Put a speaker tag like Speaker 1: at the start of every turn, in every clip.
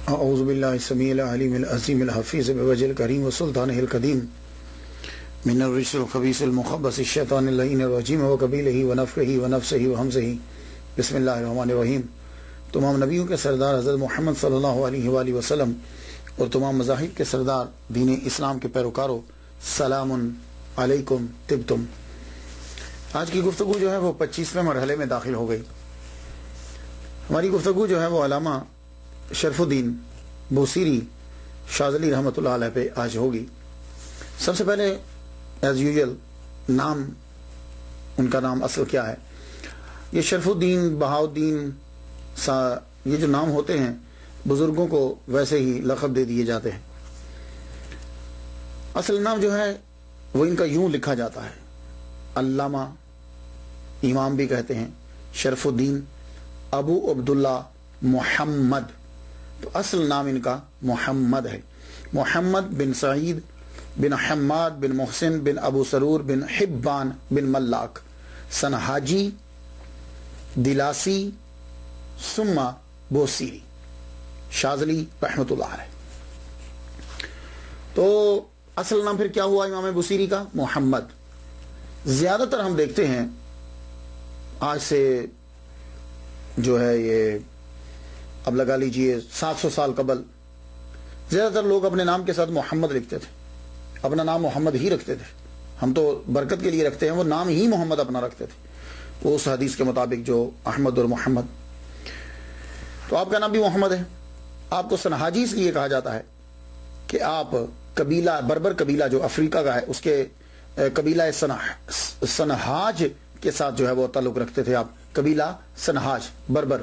Speaker 1: اعوذ باللہ السمیع العلیم العظیم الحفیظ بوجہ الکریم وسلطانہ القدیم من الرجس الخبیث المخبث الشیطان اللعین الرجیم وقبیلہ ونفخہ ونفثہ وہمزہ بسم اللہ الرحمن الرحیم۔ تمام نبیوں کے سردار حضرت محمد صلی اللہ علیہ وآلہ وسلم اور تمام مذاہب کے سردار دین اسلام کے پیروکاروں، سلام علیکم طبتم۔ آج کی گفتگو جو ہے وہ 25ویں مرحلے میں داخل ہو گئی۔ ہماری گفتگو جو ہے وہ علامہ شرف الدین بوصیری شاذلی رحمۃ اللہ علیہ پہ آج ہوگی۔ سب سے پہلے ایز یوزول نام، ان کا نام اصل کیا ہے؟ یہ شرف الدین، بہاؤالدین، یہ جو نام ہوتے ہیں بزرگوں کو ویسے ہی لقب دے دیے جاتے ہیں۔ اصل نام جو ہے وہ ان کا یوں لکھا جاتا ہے، علامہ، امام بھی کہتے ہیں، شرف الدین ابو عبداللہ محمد۔ تو اصل نام ان کا محمد ہے، محمد بن سعید بن حماد بن محسن بن ابو سرور بن حبان بن ملاک سنہاجی دلاسی ثم بوصیری شاذلی رحمۃ اللہ علیہ۔ تو اصل نام پھر کیا ہوا امام بوصیری کا؟ محمد۔ زیادہ تر ہم دیکھتے ہیں آج سے جو ہے یہ اب لگا لیجئے 700 سال قبل، زیادہ تر لوگ اپنے نام کے ساتھ محمد لکھتے تھے، اپنا نام محمد ہی رکھتے تھے۔ ہم تو برکت کے لیے رکھتے ہیں، وہ نام ہی محمد اپنا رکھتے تھے، وہ اس حدیث کے مطابق جو احمد اور محمد۔ تو آپ کا نام بھی محمد ہے۔ آپ کو سنہاجی اس لیے کہا جاتا ہے کہ آپ قبیلہ بربر قبیلہ جو افریقہ کا ہے اس کے قبیلہ سنہاج کے ساتھ جو ہے وہ تعلق رکھتے تھے۔ آپ قبیلہ سنہاج بربر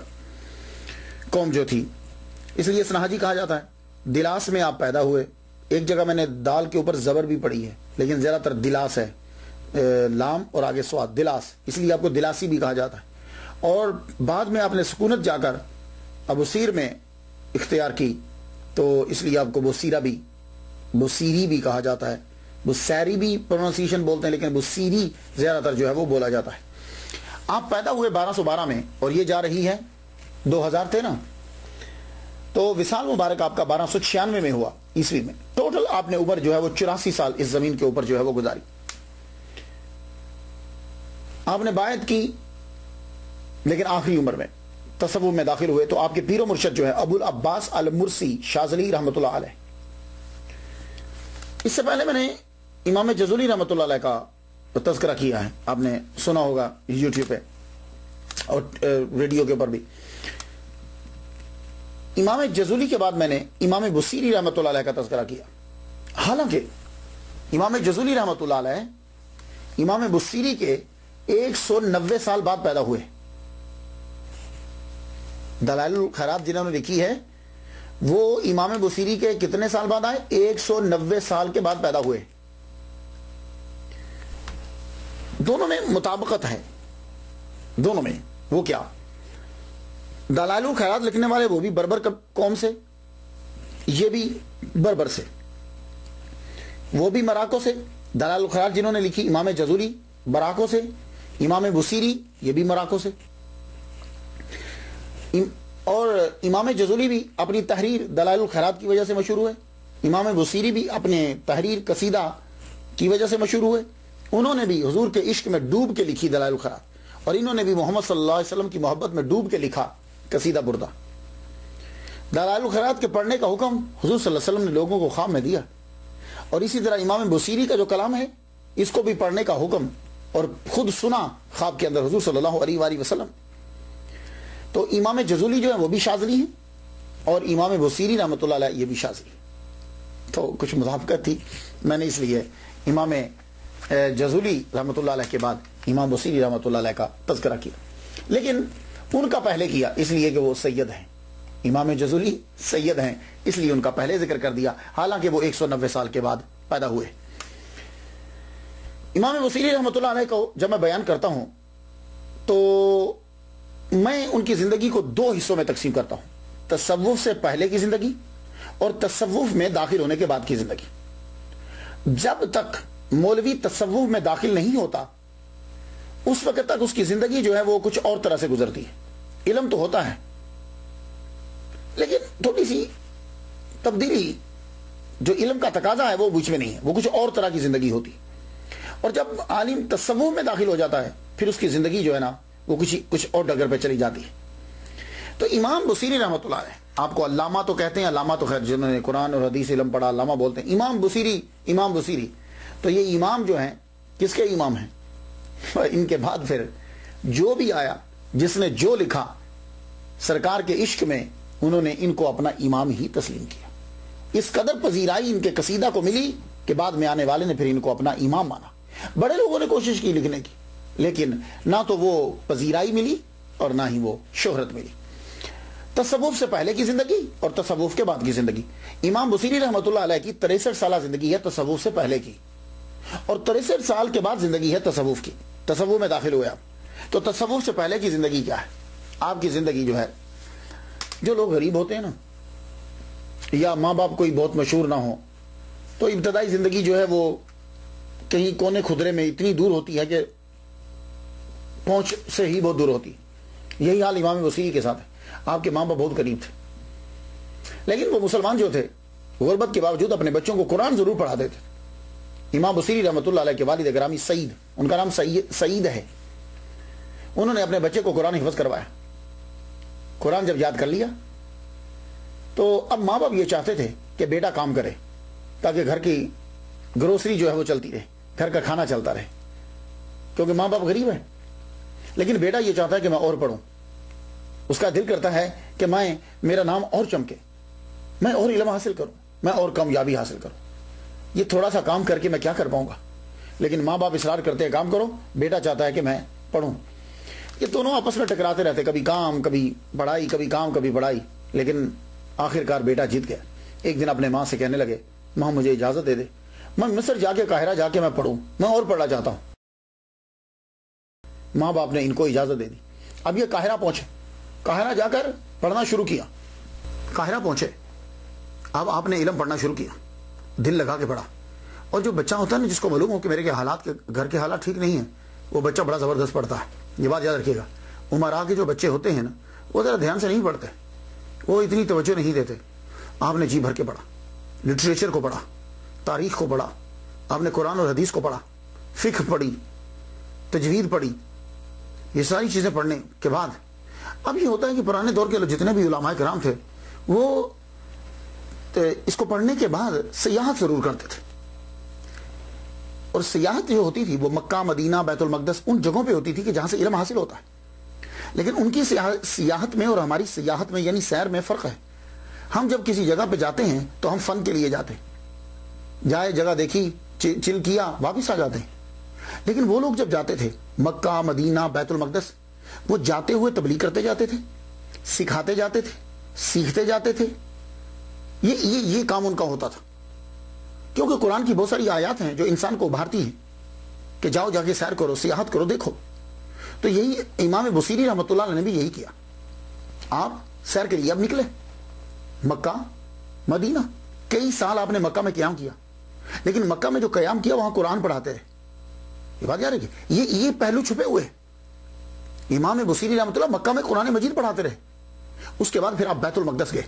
Speaker 1: قوم جو تھی، اس لیے سنہاجی کہا جاتا ہے۔ دلاس میں آپ پیدا ہوئے، ایک جگہ میں نے دال کے اوپر زبر بھی پڑھی ہے لیکن زیادہ تر دلاس ہے، لام اور آگے سواد، دلاس، اس لیے آپ کو دلاسی بھی کہا جاتا ہے۔ اور بعد میں آپ نے سکونت جا کر ابوسیر میں اختیار کی تو اس لیے آپ کو بوصیری بھی کہا جاتا ہے، بوصیری بھی پروننسیشن بولتے ہیں لیکن بوصیری زیادہ تر جو ہے وہ بولا جاتا ہے۔ آپ پیدا ہوئے 1212 میں اور یہ جا رہی ہے 2000 تھے نا، تو وصال مبارک آپ کا 1296 میں ہوا عیسوی میں۔ ٹوٹل آپ نے عمر جو ہے وہ 84 سال اس زمین کے اوپر جو ہے وہ گزاری۔ آپ نے بیعت کی لیکن آخری عمر میں تصوف میں داخل ہوئے تو آپ کے پیر و مرشد جو ہے ابو العباس المرسی شاذلی رحمۃ اللہ علیہ۔ اس سے پہلے میں نے امام جزولی رحمۃ اللہ علیہ کا تذکرہ کیا ہے، آپ نے سنا ہوگا یوٹیوب پہ اور ریڈیو کے اوپر بھی۔ امام جزولی کے بعد میں نے امام بوصیری رحمۃ اللہ علیہ کا تذکرہ کیا، حالانکہ امام جزولی رحمۃ اللہ علیہ امام بوصیری کے 190 سال بعد پیدا ہوئے۔ دلائل الخیرات جنہوں نے لکھی ہے وہ امام بوصیری کے کتنے سال بعد آئے؟ 190 سال کے بعد پیدا ہوئے۔ دونوں میں مطابقت ہے، دونوں میں۔ وہ کیا؟ دلائل الخیرات لکھنے والے وہ بھی بربر قوم سے، یہ بھی بربر سے، وہ بھی مراکو سے۔ دلائل الخیرات جنہوں نے لکھی امام جزولی مراکو سے، امام بوصیری یہ بھی مراکو سے۔ اور امام جزولی بھی اپنی تحریر دلائل الخیرات کی وجہ سے مشہور ہوئے، امام بوصیری بھی اپنے تحریر قصیدہ کی وجہ سے مشہور ہوئے۔ انہوں نے بھی حضور کے عشق میں ڈوب کے لکھی دلائل الخیرات، اور انہوں نے بھی محمد صلی اللہ علیہ وسلم کی محبت میں ڈوب کے لکھا قصیدہ بردہ۔ دلائل الخیرات کے پڑھنے کا حکم حضور صلی اللہ علیہ وسلم نے لوگوں کو خواب میں دیا، اور اسی طرح امام بوصیری کا جو کلام ہے اس کو بھی پڑھنے کا حکم اور خود سنا خواب کے اندر حضور صلی اللہ علیہ وآلہ وسلم۔ تو امام جزولی جو ہے وہ بھی شاذلی ہیں اور امام بوصیری رحمۃ اللہ علیہ یہ بھی شاذلی۔ تو کچھ مطابقت تھی، میں نے اس لیے امام جزولی رحمۃ اللہ علیہ کے بعد امام بوصیری رحمۃ اللہ علیہ کا تذکرہ کیا، لیکن ان کا پہلے کیا اس لیے کہ وہ سید ہیں۔ امام جزولی سید ہیں اس لیے ان کا پہلے ذکر کر دیا، حالانکہ وہ 190 سال کے بعد پیدا ہوئے۔ امام بوصیری رحمۃ اللہ علیہ کو جب میں بیان کرتا ہوں تو میں ان کی زندگی کو 2 حصوں میں تقسیم کرتا ہوں، تصوف سے پہلے کی زندگی اور تصوف میں داخل ہونے کے بعد کی زندگی۔ جب تک مولوی تصوف میں داخل نہیں ہوتا اس وقت تک اس کی زندگی جو ہے وہ کچھ اور طرح سے گزرتی ہے۔ علم تو ہوتا ہے لیکن تھوڑی سی تبدیلی جو علم کا تقاضا ہے وہ بیچ میں نہیں ہے، وہ کچھ اور طرح کی زندگی ہوتی ہے۔ اور جب عالم تصوف میں داخل ہو جاتا ہے پھر اس کی زندگی جو ہے نا وہ کچھ اور ڈگر پہ چلی جاتی ہے۔ تو امام بصیری رحمۃ اللہ علیہ، آپ کو علامہ تو کہتے ہیں، علامہ تو خیر جنہوں نے قرآن اور حدیث علم پڑھا علامہ بولتے ہیں، امام بصیری تو یہ امام جو ہیں کس کے امام ہیں؟ ان کے بعد پھر جو بھی آیا، جس نے جو لکھا، سرکار کے عشق میں انہوں نے ان کو اپنا امام ہی تسلیم کیا۔ اس قدر پذیرائی ان کے قصیدہ کو ملی کہ بعد میں آنے والے نے پھر ان کو اپنا امام مانا۔ بڑے لوگوں نے کوشش کی لکھنے کی، لیکن نہ تو وہ پذیرائی ملی اور نہ ہی وہ شہرت ملی۔ تصوف سے پہلے کی زندگی اور تصوف کے بعد کی زندگی، امام بصیری رحمۃ اللہ علیہ کی 63 سالہ زندگی ہے تصوف سے پہلے کی، اور 63 سال کے بعد زندگی ہے تصوف کی۔ تصوف میں داخل ہوئے آپ، تو تصوف سے پہلے کی زندگی کیا ہے؟ آپ کی زندگی جو ہے، جو لوگ غریب ہوتے ہیں نا، یا ماں باپ کوئی بہت مشہور نہ ہو، تو ابتدائی زندگی جو ہے وہ کہیں کونے خدرے میں اتنی دور ہوتی ہے کہ پہنچ سے ہی بہت دور ہوتی ہے۔ یہی حال امام بصیری کے ساتھ ہے۔ آپ کے ماں باپ بہت قریب تھے، لیکن وہ مسلمان جو تھے غربت کے باوجود اپنے بچوں کو قرآن ضرور پڑھاتے تھے۔ امام بصیری رحمۃ اللہ علیہ کے والد گرامی سعید، ان کا نام سعید ہے، انہوں نے اپنے بچے کو قرآن حفظ کروایا۔ قرآن جب یاد کر لیا تو اب ماں باپ یہ چاہتے تھے کہ بیٹا کام کرے تاکہ گھر کی گروسری جو ہے وہ چلتی رہے، گھر کا کھانا چلتا رہے، کیونکہ ماں باپ غریب ہیں۔ لیکن بیٹا یہ چاہتا ہے کہ میں اور پڑھوں، اس کا دل کرتا ہے کہ میرا نام اور چمکے، میں اور علم حاصل کروں، میں اور کامیابی حاصل کروں۔ یہ تھوڑا سا کام کر کے میں کیا کر پاؤں گا؟ لیکن ماں باپ اصرار کرتے ہیں کام کرو، بیٹا چاہتا ہے کہ میں پڑھوں۔ یہ دونوں آپس میں ٹکراتے رہتے، کبھی کام کبھی پڑھائی، کبھی کام کبھی پڑھائی، لیکن آخرکار بیٹا جیت گیا۔ ایک دن اپنے ماں سے کہنے لگے، ماں مجھے اجازت دے دے، میں مصر جا کے قاہرہ جا کے میں پڑھوں، میں اور پڑھنا چاہتا ہوں۔ ماں باپ نے ان کو اجازت دے دی۔ اب یہ قاہرہ پہنچے، قاہرہ جا کر پڑھنا شروع کیا۔ قاہرہ پہنچے، اب آپ نے علم پڑھنا شروع کیا، دل لگا کے پڑھا۔ اور جو بچہ ہوتا ہے نا، جس کو معلوم ہو کہ میرے گھر کے حالات ٹھیک نہیں ہیں، وہ بچہ بڑا زبردست پڑھتا ہے۔ یہ بات یاد رکھیے گا، عمرا کے جو بچے ہوتے ہیں نا، وہ ذرا دھیان سے نہیں پڑھتے، وہ اتنی توجہ نہیں دیتے۔ آپ نے جی بھر کے پڑھا، لٹریچر کو پڑھا، تاریخ کو پڑھا، آپ نے قرآن اور حدیث کو پڑھا، فقہ پڑھی، تجوید پڑھی۔ یہ ساری چیزیں پڑھنے کے بعد اب یہ ہوتا ہے کہ پرانے دور کے جتنے بھی علماء کرام تھے وہ اس کو پڑھنے کے بعد سیاحت ضرور کرتے تھے، اور سیاحت جو ہوتی تھی وہ مکہ، مدینہ، بیت المقدس، ان جگہوں پہ ہوتی تھی کہ جہاں سے علم حاصل ہوتا ہے۔ لیکن ان کی سیاحت میں اور ہماری سیاحت میں یعنی سیر میں فرق ہے۔ ہم جب کسی جگہ پہ جاتے ہیں تو ہم فن کے لیے جاتے ہیں، جائے جگہ دیکھی، چل کیا، واپس آ جاتے ہیں۔ لیکن وہ لوگ جب جاتے تھے مکہ، مدینہ، بیت المقدس، وہ جاتے ہوئے تبلیغ کرتے جاتے تھے، سکھاتے جاتے تھے، سیکھتے جاتے تھے۔ یہ کام ان کا ہوتا تھا، کیونکہ قرآن کی بہت ساری آیات ہیں جو انسان کو ابھارتی ہیں کہ جاؤ جا کے سیر کرو، سیاحت کرو، دیکھو۔ تو یہی امام بصیری رحمۃ اللہ علیہ نے بھی یہی کیا۔ آپ سیر کے لیے اب نکلے مکہ، مدینہ، کئی سال آپ نے مکہ میں قیام کیا، لیکن مکہ میں جو قیام کیا وہاں قرآن پڑھاتے رہے۔ یہ بات یاد رکھیے، یہ پہلو چھپے ہوئے ہیں۔ امام بصیری رحمۃ اللہ مکہ میں قرآن مجید پڑھاتے رہے۔ اس کے بعد پھر آپ بیت المقدس گئے،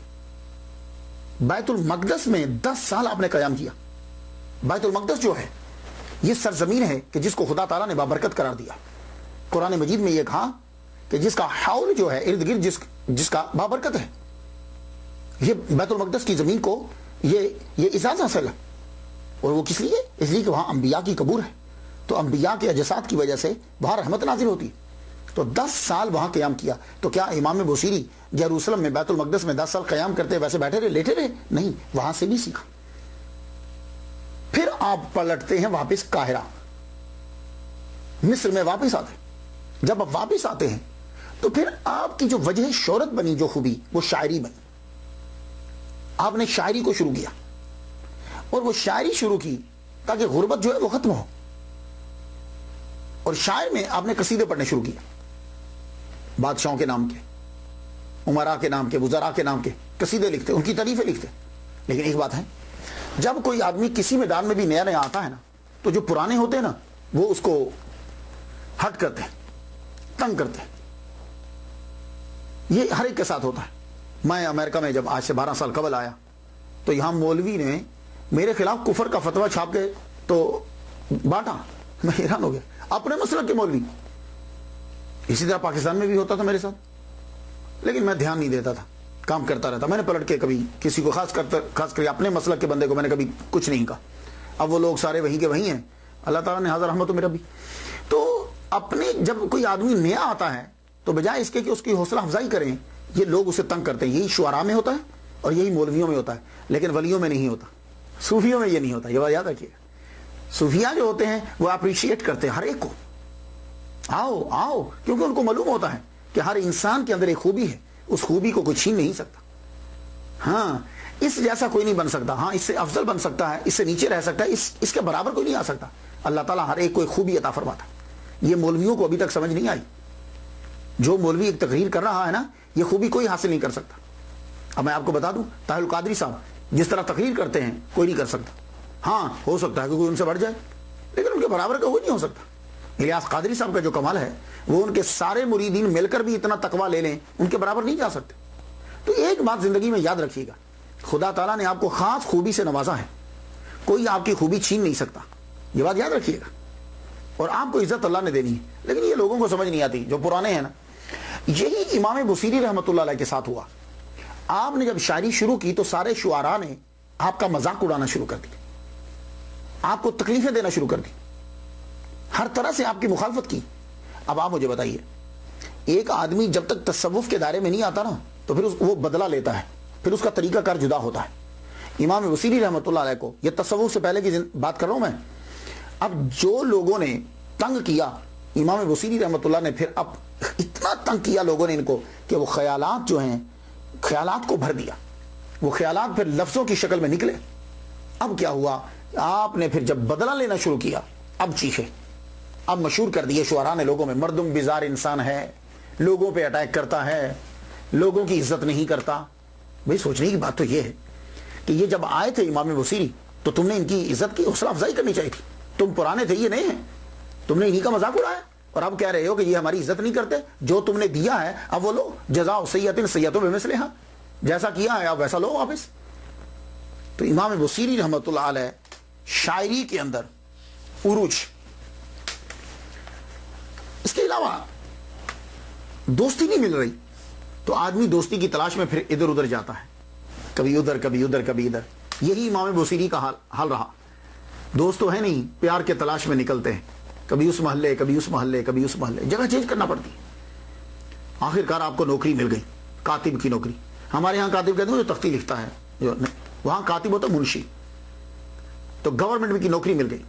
Speaker 1: بیت المقدس میں 10 سال آپ نے قیام کیا۔ بیت المقدس جو ہے یہ سرزمین ہے کہ جس کو خدا تعالیٰ نے بابرکت قرار دیا۔ قرآن مجید میں یہ کہا کہ جس کا حول جو ہے ارد گرد جس کا بابرکت ہے، یہ بیت المقدس کی زمین کو یہ اعزاز حاصل ہے۔ اور وہ کس لیے؟ اس لیے کہ وہاں انبیاء کی قبور ہے، تو انبیاء کے اجساد کی وجہ سے وہاں رحمت نازل ہوتی ہے۔ تو 10 سال وہاں قیام کیا۔ تو کیا امام بصیری یروشلم میں بیت المقدس میں 10 سال قیام کرتے ویسے بیٹھے رہے، لیٹے رہے؟ نہیں، وہاں سے بھی سیکھا۔ پھر آپ پلٹتے ہیں واپس قاہرہ، مصر میں واپس آتے ہیں۔ جب آپ واپس آتے ہیں تو پھر آپ کی جو وجہ شہرت بنی، جو خوبی، وہ شاعری بنی۔ آپ نے شاعری کو شروع کیا، اور وہ شاعری شروع کی تاکہ غربت جو ہے وہ ختم ہو۔ اور شاعر میں آپ نے قصیدے پڑھنے شروع کیا، بادشاہوں کے نام کے، عمراء کے نام کے، وزراء کے نام کے قصیدے لکھتے، ان کی تعریفیں لکھتے۔ لیکن ایک بات ہے، جب کوئی آدمی کسی میدان میں بھی نیا نیا آتا ہے نا، تو جو پرانے ہوتے ہیں نا وہ اس کو ہٹ کرتے ہیں، تنگ کرتے ہیں۔ یہ ہر ایک کے ساتھ ہوتا ہے۔ میں امریکہ میں جب آج سے 12 سال قبل آیا تو یہاں مولوی نے میرے خلاف کفر کا فتویٰ چھاپ کے تو بانٹا. میں حیران ہو گیا. اپنے مسلک کے مولوی. اسی طرح پاکستان میں بھی ہوتا تھا میرے ساتھ، لیکن میں دھیان نہیں دیتا تھا، کام کرتا رہتا. میں نے پلٹ کے کبھی کسی کو خاص کر اپنے مسلک کے بندے کو میں نے کبھی کچھ نہیں کہا. اب وہ لوگ سارے وہیں کے وہیں ہیں، اللہ تعالیٰ نے حاضر رحمت میرا بھی. تو اپنے جب کوئی آدمی نیا آتا ہے تو بجائے اس کے کہ اس کی حوصلہ افزائی کریں، یہ لوگ اسے تنگ کرتے ہیں. یہی شعراء میں ہوتا ہے اور یہی مولویوں میں ہوتا ہے، لیکن ولیوں میں نہیں ہوتا، صوفیوں میں یہ نہیں ہوتا. یہ بات یاد رکھیے. صوفیاء جو ہوتے ہیں وہ اپریشیٹ کرتے ہیں ہر ایک کو. آؤ آؤ، کیونکہ ان کو معلوم ہوتا ہے کہ ہر انسان کے اندر ایک خوبی ہے، اس خوبی کو کوئی چھین نہیں سکتا. ہاں، اس جیسا کوئی نہیں بن سکتا. ہاں، اس سے افضل بن سکتا ہے، اس سے نیچے رہ سکتا ہے، اس کے برابر کوئی نہیں آ سکتا. اللہ تعالیٰ ہر ایک کو ایک خوبی عطا فرماتا ہے. یہ مولویوں کو ابھی تک سمجھ نہیں آئی. جو مولوی ایک تقریر کر رہا ہے نا، یہ خوبی کوئی حاصل نہیں کر سکتا. اب میں آپ کو بتا دوں، طاہر القادری صاحب جس طرح تقریر کرتے ہیں کوئی نہیں کر سکتا. ہاں، ہو سکتا ہے کہ کوئی ان سے بڑھ جائے، لیکن ان کے برابر کا کوئی نہیں ہو سکتا. الیاس قادری صاحب کا جو کمال ہے، وہ ان کے سارے مریدین مل کر بھی اتنا تقویٰ لے لیں، ان کے برابر نہیں جا سکتے. تو ایک بات زندگی میں یاد رکھیے گا، خدا تعالیٰ نے آپ کو خاص خوبی سے نوازا ہے، کوئی آپ کی خوبی چھین نہیں سکتا. یہ بات یاد رکھیے گا. اور آپ کو عزت اللہ نے دینی ہے، لیکن یہ لوگوں کو سمجھ نہیں آتی جو پرانے ہیں نا. یہی امام بصیری رحمۃ اللہ علیہ کے ساتھ ہوا. آپ نے جب شاعری شروع کی تو سارے شعراء نے آپ کا مذاق اڑانا شروع کر دی، آپ کو تکلیفیں دینا شروع کر دی، ہر طرح سے آپ کی مخالفت کی. اب آپ مجھے بتائیے، ایک آدمی جب تک تصوف کے دائرے میں نہیں آتا نا تو پھر وہ بدلہ لیتا ہے، پھر اس کا طریقہ کار جدا ہوتا ہے. امام بصیری رحمۃ اللہ علیہ کو، یہ تصوف سے پہلے کی بات کر رہا ہوں میں. اب جو لوگوں نے تنگ کیا امام بصیری رحمۃ اللہ نے، پھر اب اتنا تنگ کیا لوگوں نے ان کو کہ وہ خیالات جو ہیں، خیالات کو بھر دیا. وہ خیالات پھر لفظوں کی شکل میں نکلے. اب کیا ہوا، آپ نے پھر جب بدلہ لینا شروع کیا، اب چیخے، اب مشہور کر دیے شعراء نے لوگوں میں، مردم بیزار انسان ہے، لوگوں پہ اٹیک کرتا ہے، لوگوں کی عزت نہیں کرتا. بھئی سوچنے کی بات تو یہ ہے کہ یہ جب آئے تھے امام بصیری تو تم نے ان کی عزت کی حوصلہ افزائی کرنی چاہیے تھی. تم پرانے تھے، یہ نئے ہیں، تم نے انہی کا مذاق اڑایا اور اب کہہ رہے ہو کہ یہ ہماری عزت نہیں کرتے. جو تم نے دیا ہے اب وہ لو، جزاء سیئۃ سیئۃ بمثلھا، جیسا کیا ہے اب ویسا لو واپس. تو امام بصیری رحمۃ اللہ علیہ شاعری کے اندر عروج. اس کے علاوہ دوستی نہیں مل رہی تو آدمی دوستی کی تلاش میں پھر ادھر ادھر جاتا ہے، کبھی ادھر کبھی ادھر کبھی ادھر. یہی امام بصیری کا حال رہا. دوست تو ہے نہیں، پیار کے تلاش میں نکلتے ہیں، کبھی اس محلے کبھی اس محلے کبھی اس محلے، جگہ چینج کرنا پڑتی. آخر کار آپ کو نوکری مل گئی، کاتب کی نوکری. ہمارے ہاں کاتب کہتے ہیں جو تختی لکھتا ہے، جو وہاں کاتب ہوتا منشی. تو گورنمنٹ کی نوکری مل گئی.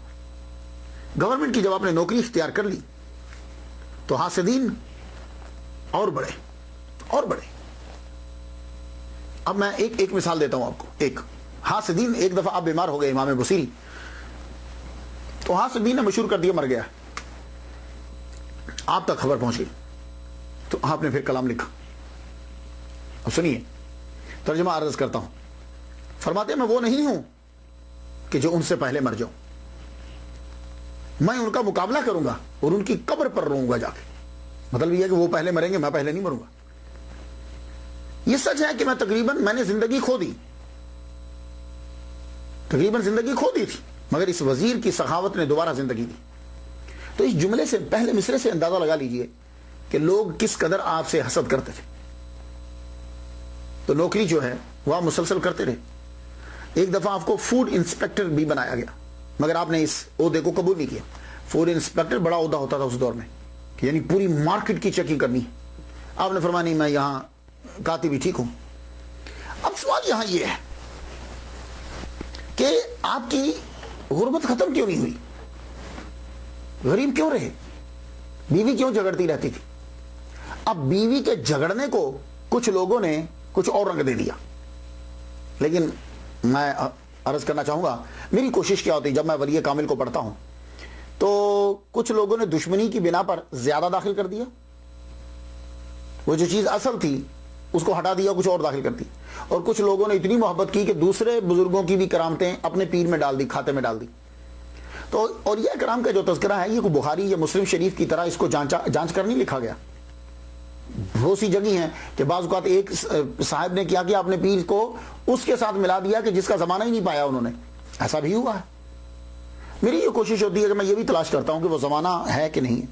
Speaker 1: گورنمنٹ کی جب آپ نے نوکری اختیار کر لی تو حاسدین اور بڑے اور بڑے. اب میں ایک مثال دیتا ہوں آپ کو. ایک حاسدین، ایک دفعہ آپ بیمار ہو گئے امام بصیری، تو حاسدین نے مشہور کر دیا مر گیا. آپ تک خبر پہنچ گئی تو آپ نے پھر کلام لکھا. اب سنیے، ترجمہ عرض کرتا ہوں. فرماتے ہیں میں وہ نہیں ہوں کہ جو ان سے پہلے مر جاؤں، میں ان کا مقابلہ کروں گا اور ان کی قبر پر روؤں گا جا کے. مطلب یہ ہے کہ وہ پہلے مریں گے، میں پہلے نہیں مروں گا. یہ سچ ہے کہ میں نے زندگی کھو دی، تقریباً زندگی کھو دی تھی، مگر اس وزیر کی سخاوت نے دوبارہ زندگی دی. تو اس جملے سے پہلے مصرے سے اندازہ لگا لیجئے کہ لوگ کس قدر آپ سے حسد کرتے تھے. تو نوکری جو ہے وہ آپ مسلسل کرتے رہے. ایک دفعہ آپ کو فوڈ انسپیکٹر بھی بنایا گیا، مگر آپ نے اس عہدے کو قبول نہیں کیا. فوڈ انسپیکٹر بڑا عہدہ ہوتا تھا اس دور میں، یعنی پوری مارکیٹ کی چیکنگ کرنی. آپ نے فرمایا نہیں، میں یہاں کاتب بھی ٹھیک ہوں. اب سوال یہاں یہ ہے کہ آپ کی غربت ختم کیوں نہیں ہوئی؟ غریب کیوں رہے؟ بیوی کیوں جھگڑتی رہتی تھی؟ اب بیوی کے جھگڑنے کو کچھ لوگوں نے کچھ اور رنگ دے دیا. لیکن میں عرض کرنا چاہوں گا، میری کوشش کیا ہوتی جب میں ولی کامل کو پڑھتا ہوں تو کچھ لوگوں نے دشمنی کی بنا پر زیادہ داخل کر دیا، وہ جو چیز اصل تھی اس کو ہٹا دیا، کچھ اور داخل کر دی. اور کچھ لوگوں نے اتنی محبت کی کہ دوسرے بزرگوں کی بھی کرامتیں اپنے پیر میں ڈال دی، کھاتے میں ڈال دی. تو اور یہ کرام کا جو تذکرہ ہے یہ کوئی بخاری یا مسلم شریف کی طرح اس کو جانچ کر نہیں لکھا گیا. بہت سی جگہ ہیں کہ بعض اوقات ایک صاحب نے کیا اپنے پیر کو اس کے ساتھ ملا دیا کہ جس کا زمانہ ہی نہیں پایا انہوں نے. ایسا بھی ہوا ہے. میری یہ کوشش ہوتی ہے کہ میں یہ بھی تلاش کرتا ہوں کہ وہ زمانہ ہے کہ نہیں ہے,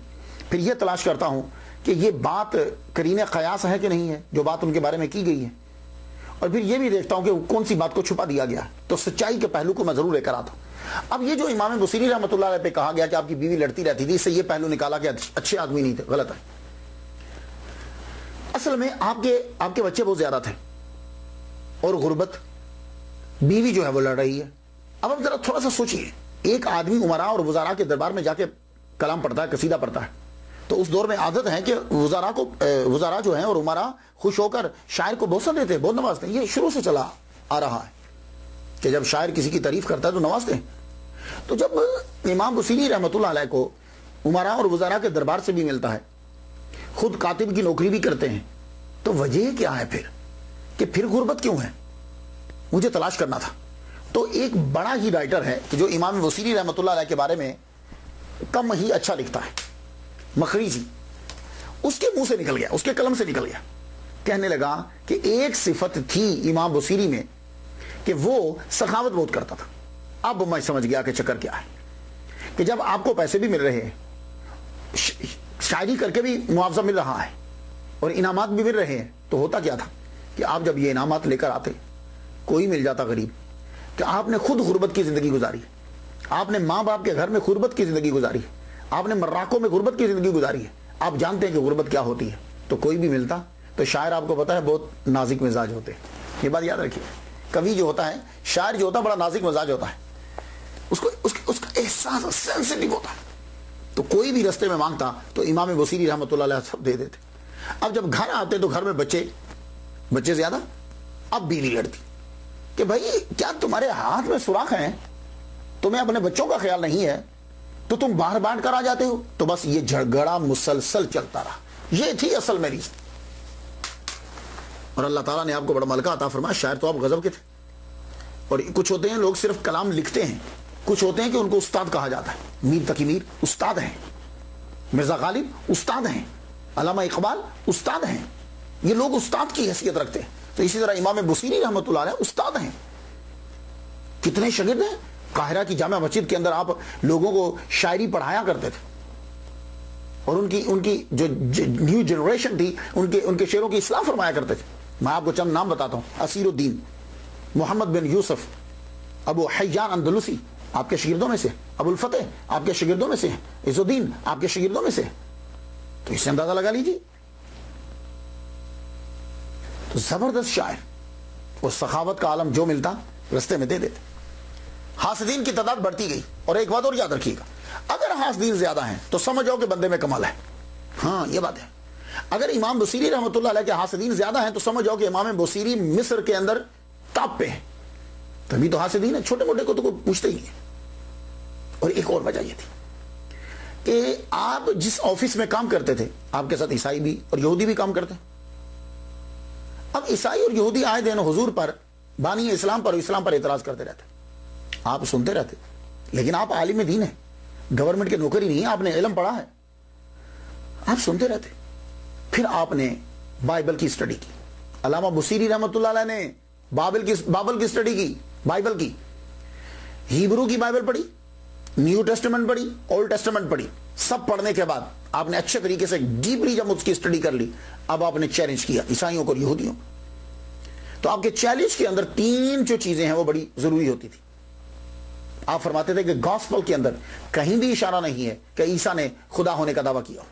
Speaker 1: پھر یہ تلاش کرتا ہوں کہ یہ بات قرین قیاس ہے کہ نہیں ہے جو بات ان کے بارے میں کی گئی ہے, اور پھر یہ بھی دیکھتا ہوں کہ کون سی بات کو چھپا دیا گیا. تو سچائی کے پہلو کو میں ضرور لے کر آتا ہوں. اب یہ جو امام بصیری رحمۃ اللہ علیہ پہ کہا گیا کہ آپ کی بیوی لڑتی رہتی تھی, اس سے یہ پہلو نکالا کہ اچھے آدمی نہیں تھے, غلط ہے. اصل میں آپ کے بچے بہت زیادہ تھے اور غربت, بیوی جو ہے وہ لڑ رہی ہے. اب آپ ذرا تھوڑا سا سوچئے, ایک آدمی امراء اور وزراء کے دربار میں جا کے کلام پڑھتا ہے, قصیدہ پڑھتا ہے, تو اس دور میں عادت ہے کہ وزراء جو ہیں اور امراء خوش ہو کر شاعر کو بوسہ دیتے ہیں, بہت نوازتے ہیں. یہ شروع سے چلا آ رہا ہے کہ جب شاعر کسی کی تعریف کرتا ہے تو نوازتے ہیں. تو جب امام بصیری رحمۃ اللہ علیہ کو امراء اور وزراء کے دربار سے بھی ملتا ہے, خود کاتب کی نوکری بھی کرتے ہیں, تو وجہ کیا ہے پھر کہ پھر غربت کیوں ہے؟ مجھے تلاش کرنا تھا. تو ایک بڑا ہی رائٹر ہے کہ جو امام بصیری رحمۃ اللہ علیہ کے بارے میں کم ہی اچھا لکھتا ہے, مخریزی, اس کے منہ سے نکل گیا, اس کے قلم سے نکل گیا, کہنے لگا کہ ایک صفت تھی امام بصیری میں کہ وہ سخاوت بہت کرتا تھا. اب میں سمجھ گیا کہ چکر کیا ہے, کہ جب آپ کو پیسے بھی مل رہے ہیں, شاعری کر کے بھی معاوضہ مل رہا ہے اور انعامات بھی مل رہے ہیں, تو ہوتا کیا تھا کہ آپ جب یہ انعامات لے کر آتے, کوئی مل جاتا غریب, کہ آپ نے خود غربت کی زندگی گزاری, آپ نے ماں باپ کے گھر میں غربت کی زندگی گزاری, آپ نے مراکوں میں غربت کی زندگی گزاری ہے, آپ جانتے ہیں کہ غربت کیا ہوتی ہے, تو کوئی بھی ملتا. تو شاعر آپ کو پتا ہے بہت نازک مزاج ہوتے ہیں, یہ بات یاد رکھیے. کوی جو ہوتا ہے, شاعر جو ہوتا ہے, بڑا نازک مزاج ہوتا ہے, اس کا احساس سینسٹیو ہوتا ہے. تو کوئی بھی رستے میں مانگتا تو امام بصیری رحمۃ اللہ علیہ سب دے دیتے. اب جب گھر آتے تو گھر میں بچے زیادہ, اب بیوی لڑتی کہ بھائی کیا تمہارے ہاتھ میں سوراخ ہیں, تمہیں اپنے بچوں کا خیال نہیں ہے, تو تم باہر بانٹ کر آ جاتے ہو. تو بس یہ جھگڑا مسلسل چلتا رہا. یہ تھی اصل میں ریزن. اور اللہ تعالیٰ نے آپ کو بڑا ملکہ عطا فرمایا, شاعر تو آپ غضب کے تھے. اور کچھ ہوتے ہیں لوگ صرف کلام لکھتے ہیں, کچھ ہوتے ہیں کہ ان کو استاد کہا جاتا ہے. میر تقی میر استاد ہیں, مرزا غالب استاد ہیں, علامہ اقبال استاد ہیں. یہ لوگ استاد کی حیثیت رکھتے ہیں. تو اسی طرح امام بصیری رحمۃ اللہ علیہ استاد ہیں. کتنے شاگرد ہیں. قاہرہ کی جامع مسجد کے اندر آپ لوگوں کو شاعری پڑھایا کرتے تھے, اور ان کی جو نیو جنریشن تھی ان کے شعروں کی اصلاح فرمایا کرتے تھے. میں آپ کو چند نام بتاتا ہوں. اسیر الدین, محمد بن یوسف, ابو حیان اندلسی آپ کے شاگردوں میں سے, ابو الفتح آپ کے شاگردوں میں سے, عز الدین آپ کے شاگردوں میں سے. تو اس سے اندازہ لگا لیجیے. تو زبردست شاعر, اور سخاوت کا عالم جو ملتا رستے میں دے دیتے. حاسدین کی تعداد بڑھتی گئی. اور ایک بات اور یاد رکھیے گا, اگر حاسدین زیادہ ہیں تو سمجھو کہ بندے میں کمال ہے. ہاں یہ بات ہے. اگر امام بصیری رحمۃ اللہ علیہ کے حاسدین زیادہ ہیں تو سمجھو کہ امام بصیری مصر کے اندر ٹاپ پہ ہے. تبھی تو حاسدین ہیں, چھوٹے موٹے کو تو کوئی پوچھتے ہی نہیں. اور ایک اور وجہ یہ تھی کہ آپ جس آفس میں کام کرتے تھے, آپ کے ساتھ عیسائی بھی اور یہودی بھی کام کرتے. اب عیسائی اور یہودی آئے دن حضور پر, بانی اسلام پر اور اسلام پر اعتراض کرتے رہتے. آپ سنتے رہتے, لیکن آپ عالم دین ہیں, گورنمنٹ کے نوکری نہیں, آپ نے علم پڑھا ہے, آپ سنتے رہتے. پھر آپ نے بائبل کی اسٹڈی کی. علامہ بصیری رحمۃ اللہ علیہ نے بابل کی اسٹڈی کی, بائبل کی, ہیبرو کی بائبل پڑھی, نیو ٹیسٹمنٹ پڑھی, اولڈ ٹیسٹمنٹ پڑھی. سب پڑھنے کے بعد آپ نے اچھے طریقے سے ڈیپلی جب اس کی اسٹڈی کر لی, اب آپ نے چیلنج کیا عیسائیوں کو اور یہودیوں کو. تو آپ کے چیلنج کے اندر 3 جو چیزیں ہیں وہ بڑی ضروری ہوتی تھی. آپ فرماتے تھے کہ گاسپل کے اندر کہیں بھی اشارہ نہیں ہے کہ عیسیٰ نے خدا ہونے کا دعویٰ کیا.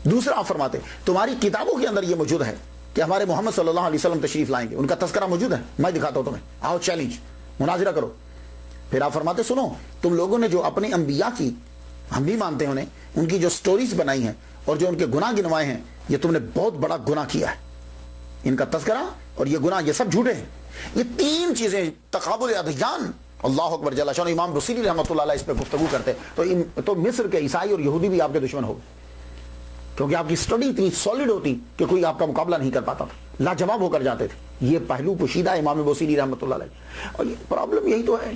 Speaker 1: دوسرا آپ فرماتے تمہاری کتابوں کے اندر یہ موجود ہے کہ ہمارے محمد صلی اللہ علیہ وسلم تشریف لائیں گے, ان کا تذکرہ موجود ہے, میں دکھاتا ہوں تمہیں, آؤ چیلنج, مناظرہ کرو. پھر آپ فرماتے سنو, تم لوگوں نے جو اپنے انبیاء کی, ہم بھی مانتے ہیں انہیں, ان کی جو سٹوریز بنائی ہیں اور جو ان کے گناہ گنوائے ہیں, یہ تم نے بہت بڑا گناہ کیا ہے. ان کا تذکرہ اور یہ گناہ یہ سب جھوٹے ہیں. یہ 3 چیزیں تقابل ادیان, اللہ اکبر جل شانہ. امام بصیری رحمۃ اللہ علیہ اس پہ گفتگو کرتے تو مصر کے عیسائی اور یہودی بھی آپ کے دشمن ہو گئے, کیونکہ آپ کی اسٹڈی اتنی سالڈ ہوتی کہ کوئی آپ کا مقابلہ نہیں کر پاتا تھا, لاجواب ہو کر جاتے تھے. یہ پہلو پوشیدہ امام بصیری رحمۃ اللہ علیہ. اور یہ پرابلم یہی تو ہے,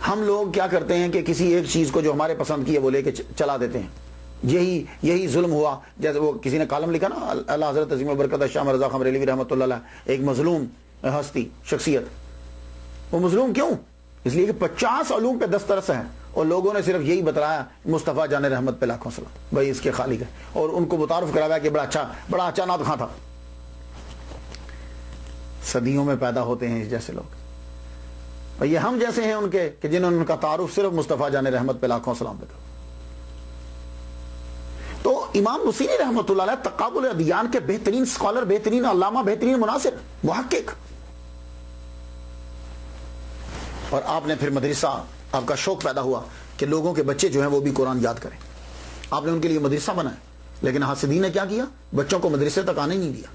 Speaker 1: ہم لوگ کیا کرتے ہیں کہ کسی ایک چیز کو جو ہمارے پسند کی ہے وہ لے کے چلا دیتے ہیں, یہی ظلم ہوا. جیسے وہ کسی نے کالم لکھا نا, اللہ حضرت عظیم البرکت شاہ مرزا خمریلوی رحمۃ اللہ علیہ, ایک مظلوم ہستی شخصیت. وہ مظلوم کیوں؟ اس لیے کہ 50 علوم پہ دسترس ہیں اور لوگوں نے صرف یہی بتلایا مصطفیٰ جان رحمت پہ لاکھوں سلام, بھائی اس کے خالق ہے, اور ان کو متعارف کرایا کہ بڑا اچھا نعت خواں تھا. صدیوں میں پیدا ہوتے ہیں اس جیسے لوگ, اور یہ ہم جیسے ہیں ان کے کہ جنہوں نے ان کا تعارف صرف مصطفیٰ جان رحمت پہ لاکھوں سلام پہ. تو امام بصیری رحمۃ اللہ علیہ تقابل ادیان کے بہترین اسکالر, بہترین علامہ, بہترین مناصر, محقق. اور آپ نے پھر مدرسہ, آپ کا شوق پیدا ہوا کہ لوگوں کے بچے جو ہیں وہ بھی قرآن یاد کریں. آپ نے ان کے لیے مدرسہ بنایا, لیکن حاسدین نے کیا کیا, بچوں کو مدرسے تک آنے نہیں دیا,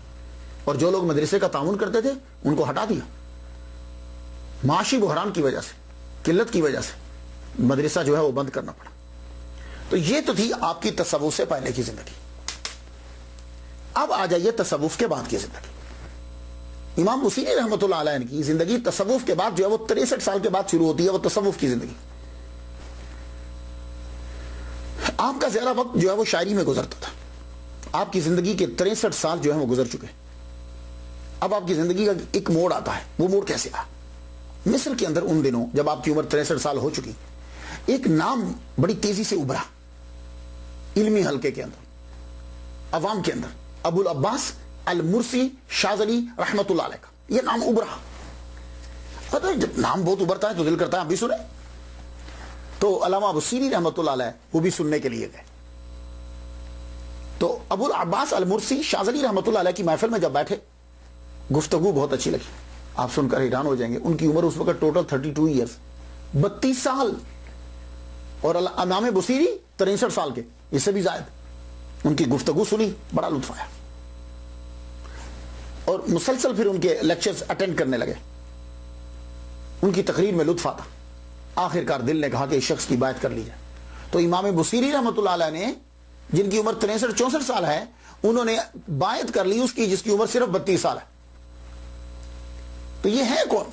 Speaker 1: اور جو لوگ مدرسے کا تعاون کرتے تھے ان کو ہٹا دیا. معاشی بحران کی وجہ سے, قلت کی وجہ سے مدرسہ جو ہے وہ بند کرنا پڑا. تو یہ تو تھی آپ کی تصوف سے پہلے کی زندگی. اب آ جائیے تصوف کے بعد کی زندگی. امام بصیری رحمۃ اللہ علیہ کی زندگی تصوف کے بعد جو ہے وہ 63 سال کے بعد شروع ہوتی ہے, وہ تصوف کی زندگی. آپ کا زیادہ وقت جو ہے وہ شاعری میں گزرتا تھا. آپ کی زندگی کے 63 سال جو ہے وہ گزر چکے. اب آپ کی زندگی کا ایک موڑ آتا ہے. وہ موڑ کیسے آیا؟ مصر کے اندر ان دنوں جب آپ کی عمر 63 سال ہو چکی, ایک نام بڑی تیزی سے ابھرا علمی حلقے کے اندر, عوام کے اندر, ابو العباس المرسی شاذلی رحمت اللہ علیہ کا یہ نام ابھرا. جب نام بہت ابھرتا ہے تو دل کرتا ہے ہم بھی سنیں. تو علامہ بصیری رحمت اللہ علیہ وہ بھی سننے کے لیے گئے. تو ابو العباس المرسی شاذلی رحمت اللہ علیہ کی محفل میں جب بیٹھے, گفتگو بہت اچھی لگی. آپ سن کر حیران ہو جائیں گے, ان کی عمر اس وقت ٹوٹل 32 ایئرز, 32 سال, اور امام بصیری 63 سال کے, اس سے بھی زائد. ان کی گفتگو سنی, بڑا لطف آیا, اور مسلسل پھر ان کے لیکچرز اٹینڈ کرنے لگے. ان کی تقریر میں لطف آتا. آخر کار دل نے کہا کہ اس شخص کی بیعت کر لی جائے. تو امام بصیری رحمۃ اللہ علیہ نے, جن کی عمر 63-64 سال ہے, انہوں نے بیعت کر لی اس کی جس کی عمر صرف 32 سال ہے. تو یہ ہے کون؟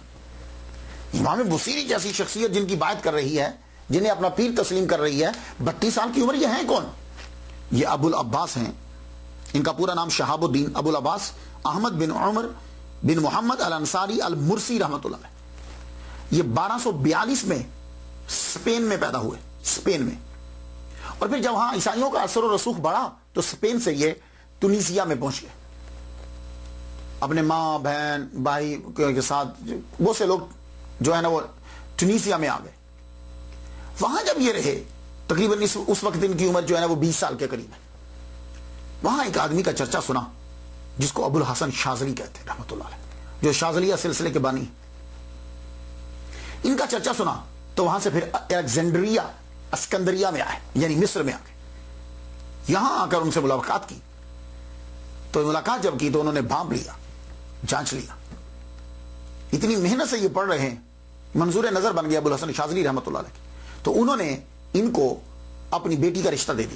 Speaker 1: امام بصیری جیسی شخصیت جن کی بیعت کر رہی ہے, جنہیں اپنا پیر تسلیم کر رہی ہے, 32 سال کی عمر. یہ ہیں کون؟ یہ ابو العباس ہیں. ان کا پورا نام شہاب الدین ابو العباس احمد بن عمر بن محمد الانصاری المرسی رحمۃ اللہ علیہ. یہ 1242 میں اسپین میں پیدا ہوئے, اسپین میں. اور پھر جب وہاں عیسائیوں کا اثر و رسوخ بڑھا تو اسپین سے یہ ٹونیسیا میں پہنچ گئے, اپنے ماں بہن بھائی کے ساتھ. بہت سے لوگ جو ہے نا وہ ٹونیسیا میں آ گئے. وہاں جب یہ رہے تقریباً اس وقت ان کی عمر جو ہے نا وہ 20 سال کے قریب ہے. وہاں ایک آدمی کا چرچا سنا جس کو ابو الحسن شاذلی کہتے ہیں رحمۃ اللہ علیہ, جو شاذلیہ سلسلے کے بانی. ان کا چرچا سنا تو وہاں سے پھر الیگزینڈریا اسکندریہ میں آئے, یعنی مصر میں آ گئے. یہاں آ کر ان سے ملاقات کی. تو ملاقات جب کی تو انہوں نے بھانپ لیا, جانچ لیا. اتنی محنت سے یہ پڑھ رہے ہیں, منظور نظر بن گیا ابو الحسن شاذلی رحمۃ اللہ علیہ. تو انہوں نے ان کو اپنی بیٹی کا رشتہ دے دی.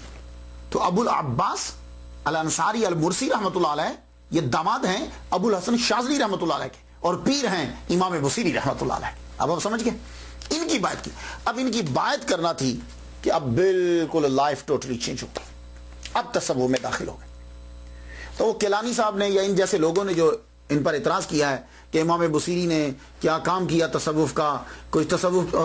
Speaker 1: تو ابو العباس الانصاری المرسی رحمۃ اللہ علیہ یہ داماد ہیں ابو الحسن شاذلی رحمۃ اللہ علیہ کے, اور پیر ہیں امام بصیری رحمۃ اللہ علیہ. اب آپ سمجھ گئے ان کی بات کی. اب ان کی بات کرنا تھی کہ اب بالکل لائف ٹوٹلی چینج ہوتا, اب تصوف میں داخل ہو گئے. تو وہ کیلانی صاحب نے یا ان جیسے لوگوں نے جو ان پر اعتراض کیا ہے کہ امام بصیری نے کیا کام کیا تصوف کا, کوئی تصوف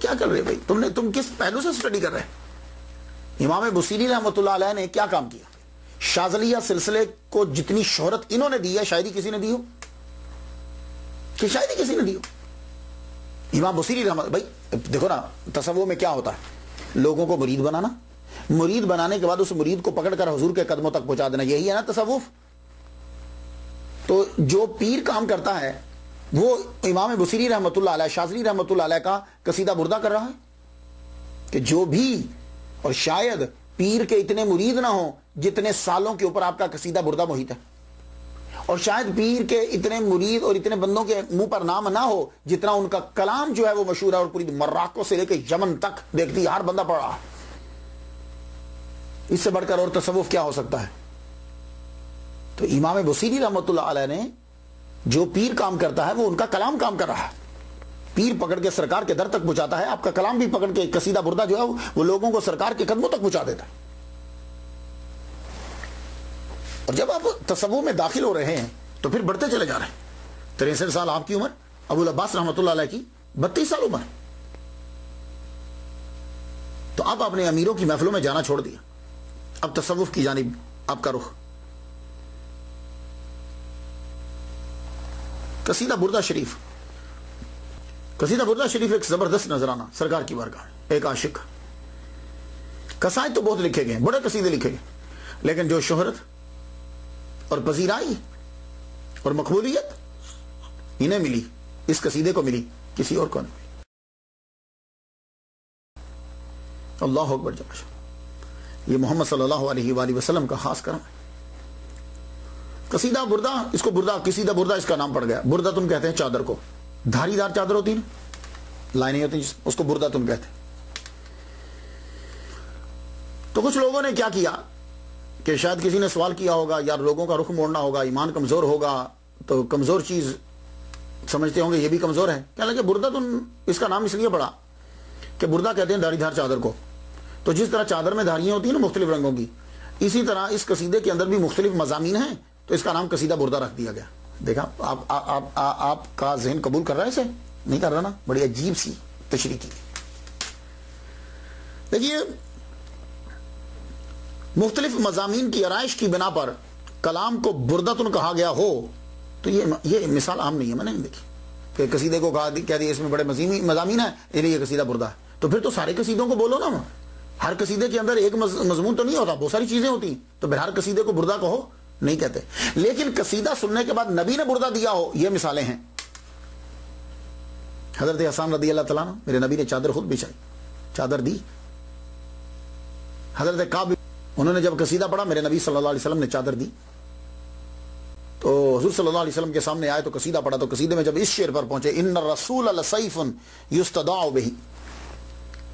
Speaker 1: کیا کر رہے بھائی, تم کس پہلو سے سٹڈی کر رہے ہیں؟ امام بصیری رحمۃ اللہ علیہ نے کیا کام کیا؟ شاذلیہ سلسلے کو جتنی شہرت انہوں نے دی ہے, شاعری کسی نے دی ہو کہ شاعری کسی نے دی ہو؟ امام بصیری رحمۃ, بھائی دیکھو نا تصوف میں کیا ہوتا ہے, لوگوں کو مرید بنانا, مرید بنانے کے بعد اس مرید کو پکڑ کر حضور کے قدموں تک پہنچا دینا, یہی ہے نا تصوف. تو جو پیر کام کرتا ہے وہ امام بصیری رحمۃ اللہ علیہ, شاذلی رحمۃ اللہ علیہ کا قصیدہ بردہ کر رہا ہے کہ جو بھی, اور شاید پیر کے اتنے مرید نہ ہوں جتنے سالوں کے اوپر آپ کا قصیدہ بردہ محیط ہے, اور شاید پیر کے اتنے مرید اور اتنے بندوں کے منہ پر نام نہ ہو جتنا ان کا کلام جو ہے وہ مشہور ہے, اور پوری مراکو سے لے کے یمن تک دیکھتی ہر بندہ پڑھ رہا ہے. اس سے بڑھ کر اور تصوف کیا ہو سکتا ہے؟ تو امام بصیری رحمۃ اللہ علیہ نے جو پیر کام کرتا ہے وہ ان کا کلام کام کر رہا ہے. پیر پکڑ کے سرکار کے در تک پہنچاتا ہے, آپ کا کلام بھی پکڑ کے قصیدہ بردہ جو ہے وہ لوگوں کو سرکار کے قدموں تک پہنچا دیتا ہے. اور جب آپ تصوف میں داخل ہو رہے ہیں تو پھر بڑھتے چلے جا رہے ہیں. 63 سال آپ کی عمر, ابو العباس رحمۃ اللہ علیہ کی 32 سال عمر. تو اب آپ نے امیروں کی محفلوں میں جانا چھوڑ دیا, اب تصوف کی جانب آپ کا رخ. قصیدہ بردہ شریف, قصیدہ بردہ شریف ایک زبردست نذرانہ سرکار کی بارگاہ میں, ایک عاشق. قصائد تو بہت لکھے گئے, بڑے قصیدے لکھے گئے, لیکن جو شہرت اور پذیرائی اور مقبولیت انہیں ملی, اس قصیدے کو ملی, کسی اور کو نہیں ملی. اللہ اکبر جل شانہ. یہ محمد صلی اللہ علیہ وآلہ وسلم کا خاص کرم ہے. قصیدہ بردہ, اس کو بردہ, قصیدہ بردہ اس کا نام پڑ گیا. بردہ تم کہتے ہیں چادر کو, دھاری دار چادر ہوتی ہے, لائنیں ہوتی ہیں, اس کو بردہ تم کہتے ہیں. تو کچھ لوگوں نے کیا کیا کہ شاید کسی نے سوال کیا ہوگا, یار لوگوں کا رخ موڑنا ہوگا, ایمان کمزور ہوگا, تو کمزور چیز سمجھتے ہوں گے, یہ بھی کمزور ہے. کیا لگے بردہ تم اس کا نام اس لیے پڑا کہ بردہ کہتے ہیں دھاری دھار چادر کو. تو جس طرح چادر میں دھاریاں ہوتی ہیں نا مختلف رنگوں کی, اسی طرح اس قصیدے کے اندر بھی مختلف مضامین ہیں, تو اس کا نام قصیدہ بردہ رکھ دیا گیا. دیکھا آپ کا ذہن قبول کر رہا ہے اسے, نہیں کر رہا نا؟ بڑی عجیب سی تشریح کی. دیکھیے, مختلف مضامین کی آرائش کی بنا پر کلام کو بردتن کہا گیا ہو, تو یہ مثال عام نہیں ہے, میں نے نہیں دیکھی کہ قصیدے کو کہہ دیا اس میں بڑے مضامین ہیں اس لیے یہ قصیدہ بردہ ہے. تو پھر تو سارے قصیدوں کو بولو نا, ہر قصیدے کے اندر ایک مضمون تو نہیں ہوتا, بہت ساری چیزیں ہوتی ہیں, تو پھر ہر قصیدے کو بردہ کہو, نہیں کہتے. لیکن قصیدہ سننے کے بعد نبی نے بردہ دیا ہو, یہ مثالیں ہیں. حضرت حسان رضی اللہ تعالیٰ عنہ, میرے نبی نے چادر خود بچھائی, چادر دی. حضرت کعب, انہوں نے جب قصیدہ پڑھا, میرے نبی صلی اللہ علیہ وسلم نے چادر دی. تو حضور صلی اللہ علیہ وسلم کے سامنے آئے تو قصیدہ پڑھا, تو قصیدے میں جب اس شعر پر پہنچے, ان الرسول لسیف یستداع بہ,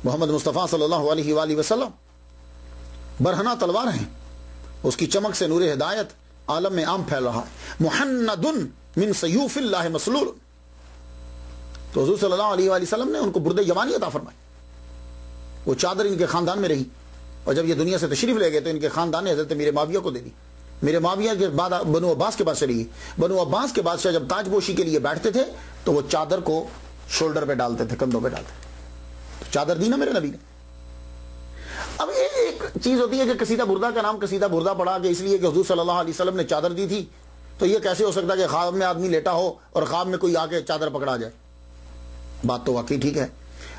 Speaker 1: محمد مصطفیٰ صلی اللہ علیہ وآلہ وسلم برہنہ تلوار ہیں, اس کی چمک سے نور ہدایت عالم میں عام پھیل رہا ہے. محند من سیوف اللہ مسلول. تو حضور صلی اللہ علیہ وآلہ وسلم نے ان کو برد یمانی عطا فرمائی, وہ چادر ان کے خاندان میں رہی, اور جب یہ دنیا سے تشریف لے گئے تو ان کے خاندان نے حضرت میرے معاویہ کو دے دی. میرے معاویہ کے بعد بنو عباس کے پاس چلی گئی. بنو عباس کے بادشاہ جب تاج پوشی کے لیے بیٹھتے تھے تو وہ چادر کو شولڈر پہ ڈالتے تھے, کندھوں پہ ڈالتے تھے. چادر دی نا میرے نبی نے. اب ایک چیز ہوتی ہے کہ قصیدہ بردہ کا نام قصیدہ بردہ پڑا کہ اس لیے کہ حضور صلی اللہ علیہ وسلم نے چادر دی تھی, تو یہ کیسے ہو سکتا ہے کہ خواب میں آدمی لیٹا ہو اور خواب میں کوئی آ کے چادر پکڑا جائے. بات تو واقعی ٹھیک ہے,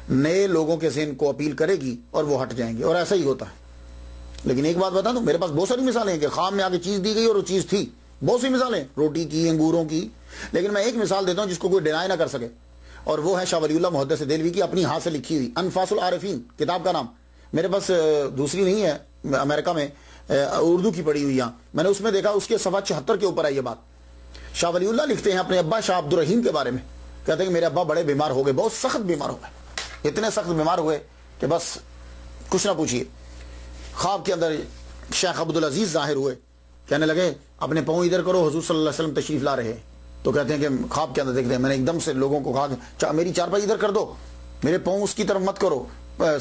Speaker 1: نئے لوگوں کے ذہن کو اپیل کرے گی اور وہ ہٹ جائیں گے, اور ایسا ہی ہوتا ہے. لیکن ایک بات بتا دوں, میرے پاس بہت ساری مثالیں ہیں کہ خواب میں آ کے چیز دی گئی اور وہ چیز تھی, بہت سی مثالیں, روٹی کی, انگوروں کی. لیکن میں ایک مثال دیتا ہوں جس کو کوئی ڈینائی نہ کر سکے, اور وہ ہے شاہ ولی اللہ محدث دہلوی کی اپنی ہاتھ سے لکھی ہوئی انفاس العارفین کتاب کا نام. میرے پاس دوسری نہیں ہے, امریکہ میں اردو کی پڑھی ہوئی. میں نے اس میں دیکھا, اس کے صفحہ 74 کے اوپر ہے یہ بات. شاہ ولی اللہ لکھتے ہیں اپنے ابا شاہ عبد الرحیم کے بارے میں, کہتے ہیں کہ میرے ابا بڑے بیمار ہو گئے, بہت سخت بیمار ہو گئے, اتنے سخت بیمار ہوئے کہ بس کچھ نہ پوچھیے. خواب کے اندر شیخ عبدالعزیز ظاہر ہوئے, کہنے لگے اپنے پاؤں ادھر کرو, حضور صلی اللہ علیہ وسلم تشریف لا رہے ہیں. تو کہتے ہیں کہ خواب کے اندر دیکھتے ہیں, میں نے ایک دم سے لوگوں کو کہا کہ میری چارپائی ادھر کر دو, میرے پاؤں اس کی طرف مت کرو,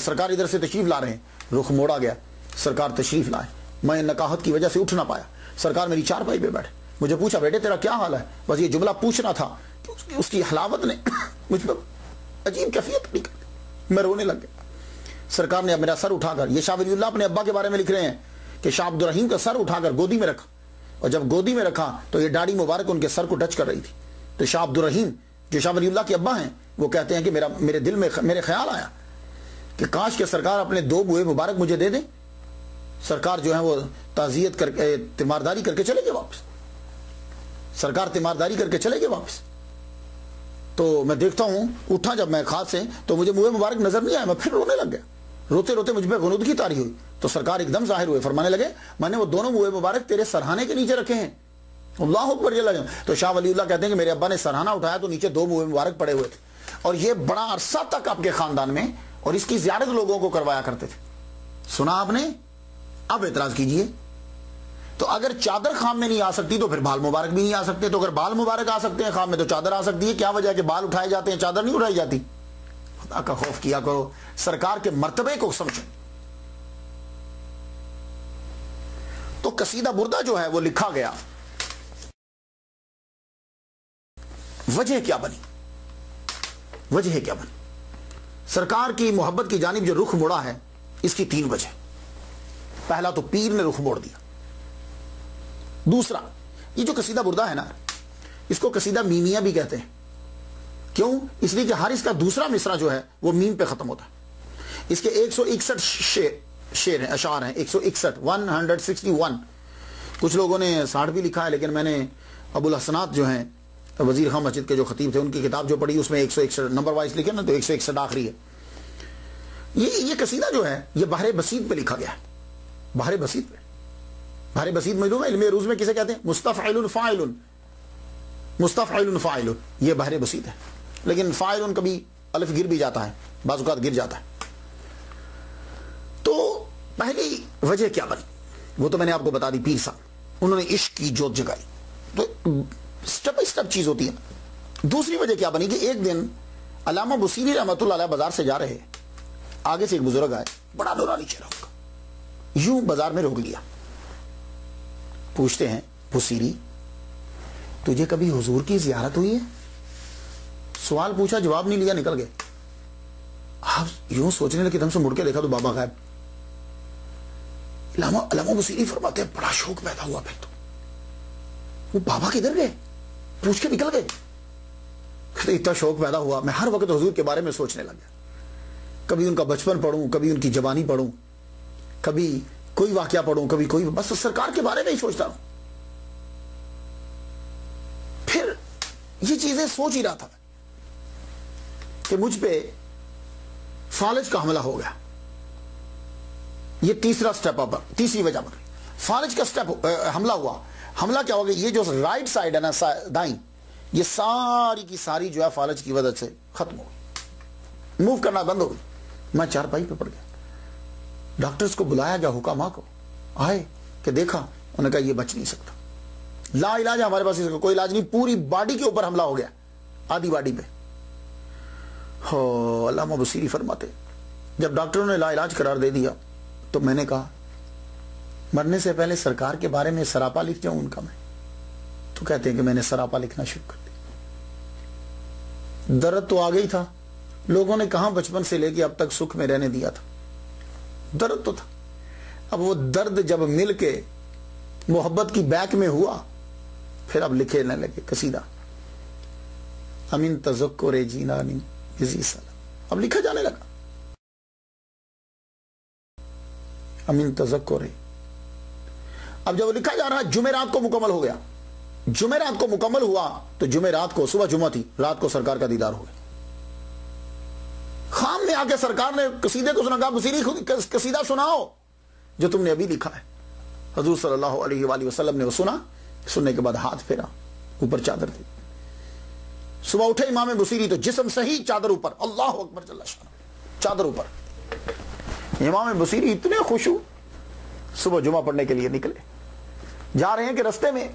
Speaker 1: سرکار ادھر سے تشریف لا رہے ہیں. رخ موڑا گیا, سرکار تشریف لائے. میں نکاحت کی وجہ سے اٹھ نہ پایا, سرکار میری چارپائی پہ بیٹھے. مجھے پوچھا, بیٹے تیرا کیا حال ہے؟ بس یہ جملہ پوچھنا تھا کہ اس کی حلاوت نے مجھ پر عجیب کیفیت پڑی, میں رونے لگ گیا. سرکار نے اب میرا سر اٹھا کر, یہ شاہ ولی اللہ اپنے ابا کے بارے میں لکھ رہے ہیں کہ شاہ عبد الرحیم کا سر اٹھا کر گودی میں رکھا, اور جب گودی میں رکھا تو یہ داڑھی مبارک ان کے سر کو ٹچ کر رہی تھی. تو شاہ عبد الرحیم جو شاہ ولی اللہ کے ابا ہیں, وہ کہتے ہیں کہ میرے دل میں میرے خیال آیا کہ کاش کہ سرکار اپنے 2 بوئے مبارک مجھے دے دیں. سرکار جو ہے وہ تعزیت کر کے تیمارداری کر کے چلے گئے واپس, سرکار تیمارداری کر کے چلے گئے واپس. تو میں دیکھتا ہوں, اٹھا جب میں خواب سے تو مجھے منہ مبارک نظر نہیں آیا, میں پھر رونے لگ گیا. روتے روتے مجھ پہ غنودگی طاری ہوئی, تو سرکار ایک دم ظاہر ہوئے, فرمانے لگے میں نے وہ دونوں منہ مبارک تیرے سرہانے کے نیچے رکھے ہیں. اللہ اکبر جل جلالہ. تو شاہ ولی اللہ کہتے ہیں کہ میرے ابا نے سرہانہ اٹھایا تو نیچے 2 منہ مبارک پڑے ہوئے تھے, اور یہ بڑا عرصہ تک آپ کے خاندان میں, اور اس کی زیارت لوگوں کو کروایا کرتے تھے. سنا آپ نے؟ اب اعتراض کیجئے. تو اگر چادر خواب میں نہیں آ سکتی تو پھر بال مبارک بھی نہیں آ سکتے. تو اگر بال مبارک آ سکتے ہیں خواب میں تو چادر آ سکتی ہے. کیا وجہ ہے کہ بال اٹھائے جاتے ہیں, چادر نہیں اٹھائی جاتی؟ خدا کا خوف کیا کرو, سرکار کے مرتبے کو سمجھو. تو قصیدہ بردہ جو ہے وہ لکھا گیا، وجہ کیا بنی؟ وجہ کیا بنی؟ سرکار کی محبت کی جانب جو رخ مڑا ہے، اس کی 3 وجہ۔ پہلا تو پیر نے رخ موڑ دیا۔ دوسرا، یہ جو قصیدہ بردہ ہے نا، اس کو قصیدہ میمیہ بھی کہتے ہیں۔ کیوں؟ اس لیے کہ ہر اس کا دوسرا مصرع جو ہے وہ میم پہ ختم ہوتا ہے۔ اس کے 161 شعر ہیں، اشعار ہیں، 161۔ کچھ لوگوں نے 60 بھی لکھا ہے، لیکن میں نے ابو الحسنات جو ہیں وزیر خان مسجد کے جو خطیب تھے، ان کی کتاب جو پڑھی، اس میں 161 نمبر وائز لکھے نا، تو 161 آخری ہے۔ یہ قصیدہ جو ہے یہ بحر بسیط پہ لکھا گیا ہے۔ بحر بسیط پہ، بحر بسیط معلوم ہے علم عروض میں کسے کہتے ہیں؟ مستفعل فاعل، مستفعل فاعل، یہ بحر بسیط ہے۔ لیکن فاعل کبھی الف گر بھی جاتا ہے، بعض اوقات گر جاتا ہے۔ تو پہلی وجہ کیا بنی وہ تو میں نے آپ کو بتا دی، پیر صاحب انہوں نے عشق کی جوت جگائی۔ تو سٹیپ بائی سٹیپ چیز ہوتی ہے۔ دوسری وجہ کیا بنی کہ ایک دن علامہ بصیری رحمۃ اللہ علیہ بازار سے جا رہے، آگے سے ایک بزرگ آئے، بڑا نورانی چہرہ ہوگا، یوں بازار میں روک لیا۔ پوچھتے ہیں، بصیری تجھے کبھی حضور کی زیارت ہوئی ہے؟ سوال پوچھا، جواب نہیں لیا، نکل گئے۔ آپ یوں سوچنے لگے، دم سے مڑ کے دیکھا تو بابا غائب۔ علامہ بصیری فرماتے ہیں بڑا شوق پیدا ہوا، پھر تو وہ بابا کدھر گئے؟ پوچھ کے نکل گئے۔ اتنا شوق پیدا ہوا، میں ہر وقت حضور کے بارے میں سوچنے لگا، کبھی ان کا بچپن پڑھوں، کبھی ان کی جوانی پڑھوں، کبھی کوئی واقعہ پڑھوں، کبھی کوئی، بس سرکار کے بارے میں ہی سوچتا ہوں۔ پھر یہ چیزیں سوچ ہی رہا تھا کہ مجھ پہ فالج کا حملہ ہو گیا۔ یہ تیسرا سٹیپ پر، تیسری وجہ پر فالج کا سٹیپ حملہ ہوا۔ حملہ کیا ہو گیا؟ یہ جو رائٹ سائڈ ہے نا، دائیں، یہ ساری کی ساری جو ہے فالج کی وجہ سے ختم ہو گئی، موو کرنا بند ہو گئی۔ میں چارپائی پہ پڑ گیا، ڈاکٹرز کو بلایا گیا، حکامہ کو آئے کہ دیکھا، انہوں نے کہا یہ بچ نہیں سکتا، لا علاج ہے، ہمارے پاس اس کا کوئی علاج نہیں، پوری باڈی کے اوپر حملہ ہو گیا، آدھی باڈی پہ۔ علامہ بصیری فرماتے جب ڈاکٹروں نے لا علاج قرار دے دیا تو میں نے کہا مرنے سے پہلے سرکار کے بارے میں سراپا لکھ جاؤں ان کا میں؟ تو کہتے ہیں کہ میں نے سراپا لکھنا شروع کر دیا۔ درد تو آ گئی تھا، لوگوں نے کہاں بچپن سے لے کے اب تک سکھ میں رہنے دیا تھا، درد تو تھا۔ اب وہ درد جب مل کے محبت کی بیک میں ہوا، پھر اب لکھے نہ لگے قصیدہ امین تذکر جینانی بزی سلام، اب لکھا جانے لگا امین تذکر۔ اب جب لکھا جا رہا، جمعرات کو مکمل ہو گیا، جمعرات کو مکمل ہوا تو جمعرات کو، صبح جمعہ تھی، رات کو سرکار کا دیدار ہو گیا۔ خام میں آ کے سرکار نے قصیدے کو سنا، کہا بصیری قصیدہ سناؤ جو تم نے ابھی لکھا ہے۔ حضور صلی اللہ علیہ وآلہ وسلم نے وہ سنا، سننے کے بعد ہاتھ پھیرا، اوپر چادر تھی۔ صبح اٹھے امام بصیری تو جسم صحیح، چادر اوپر، اللہ اکبر جل شانہ، چادر اوپر۔ امام بصیری اتنے خوش ہو، صبح جمعہ پڑھنے کے لیے نکلے، جا رہے ہیں کہ رستے میں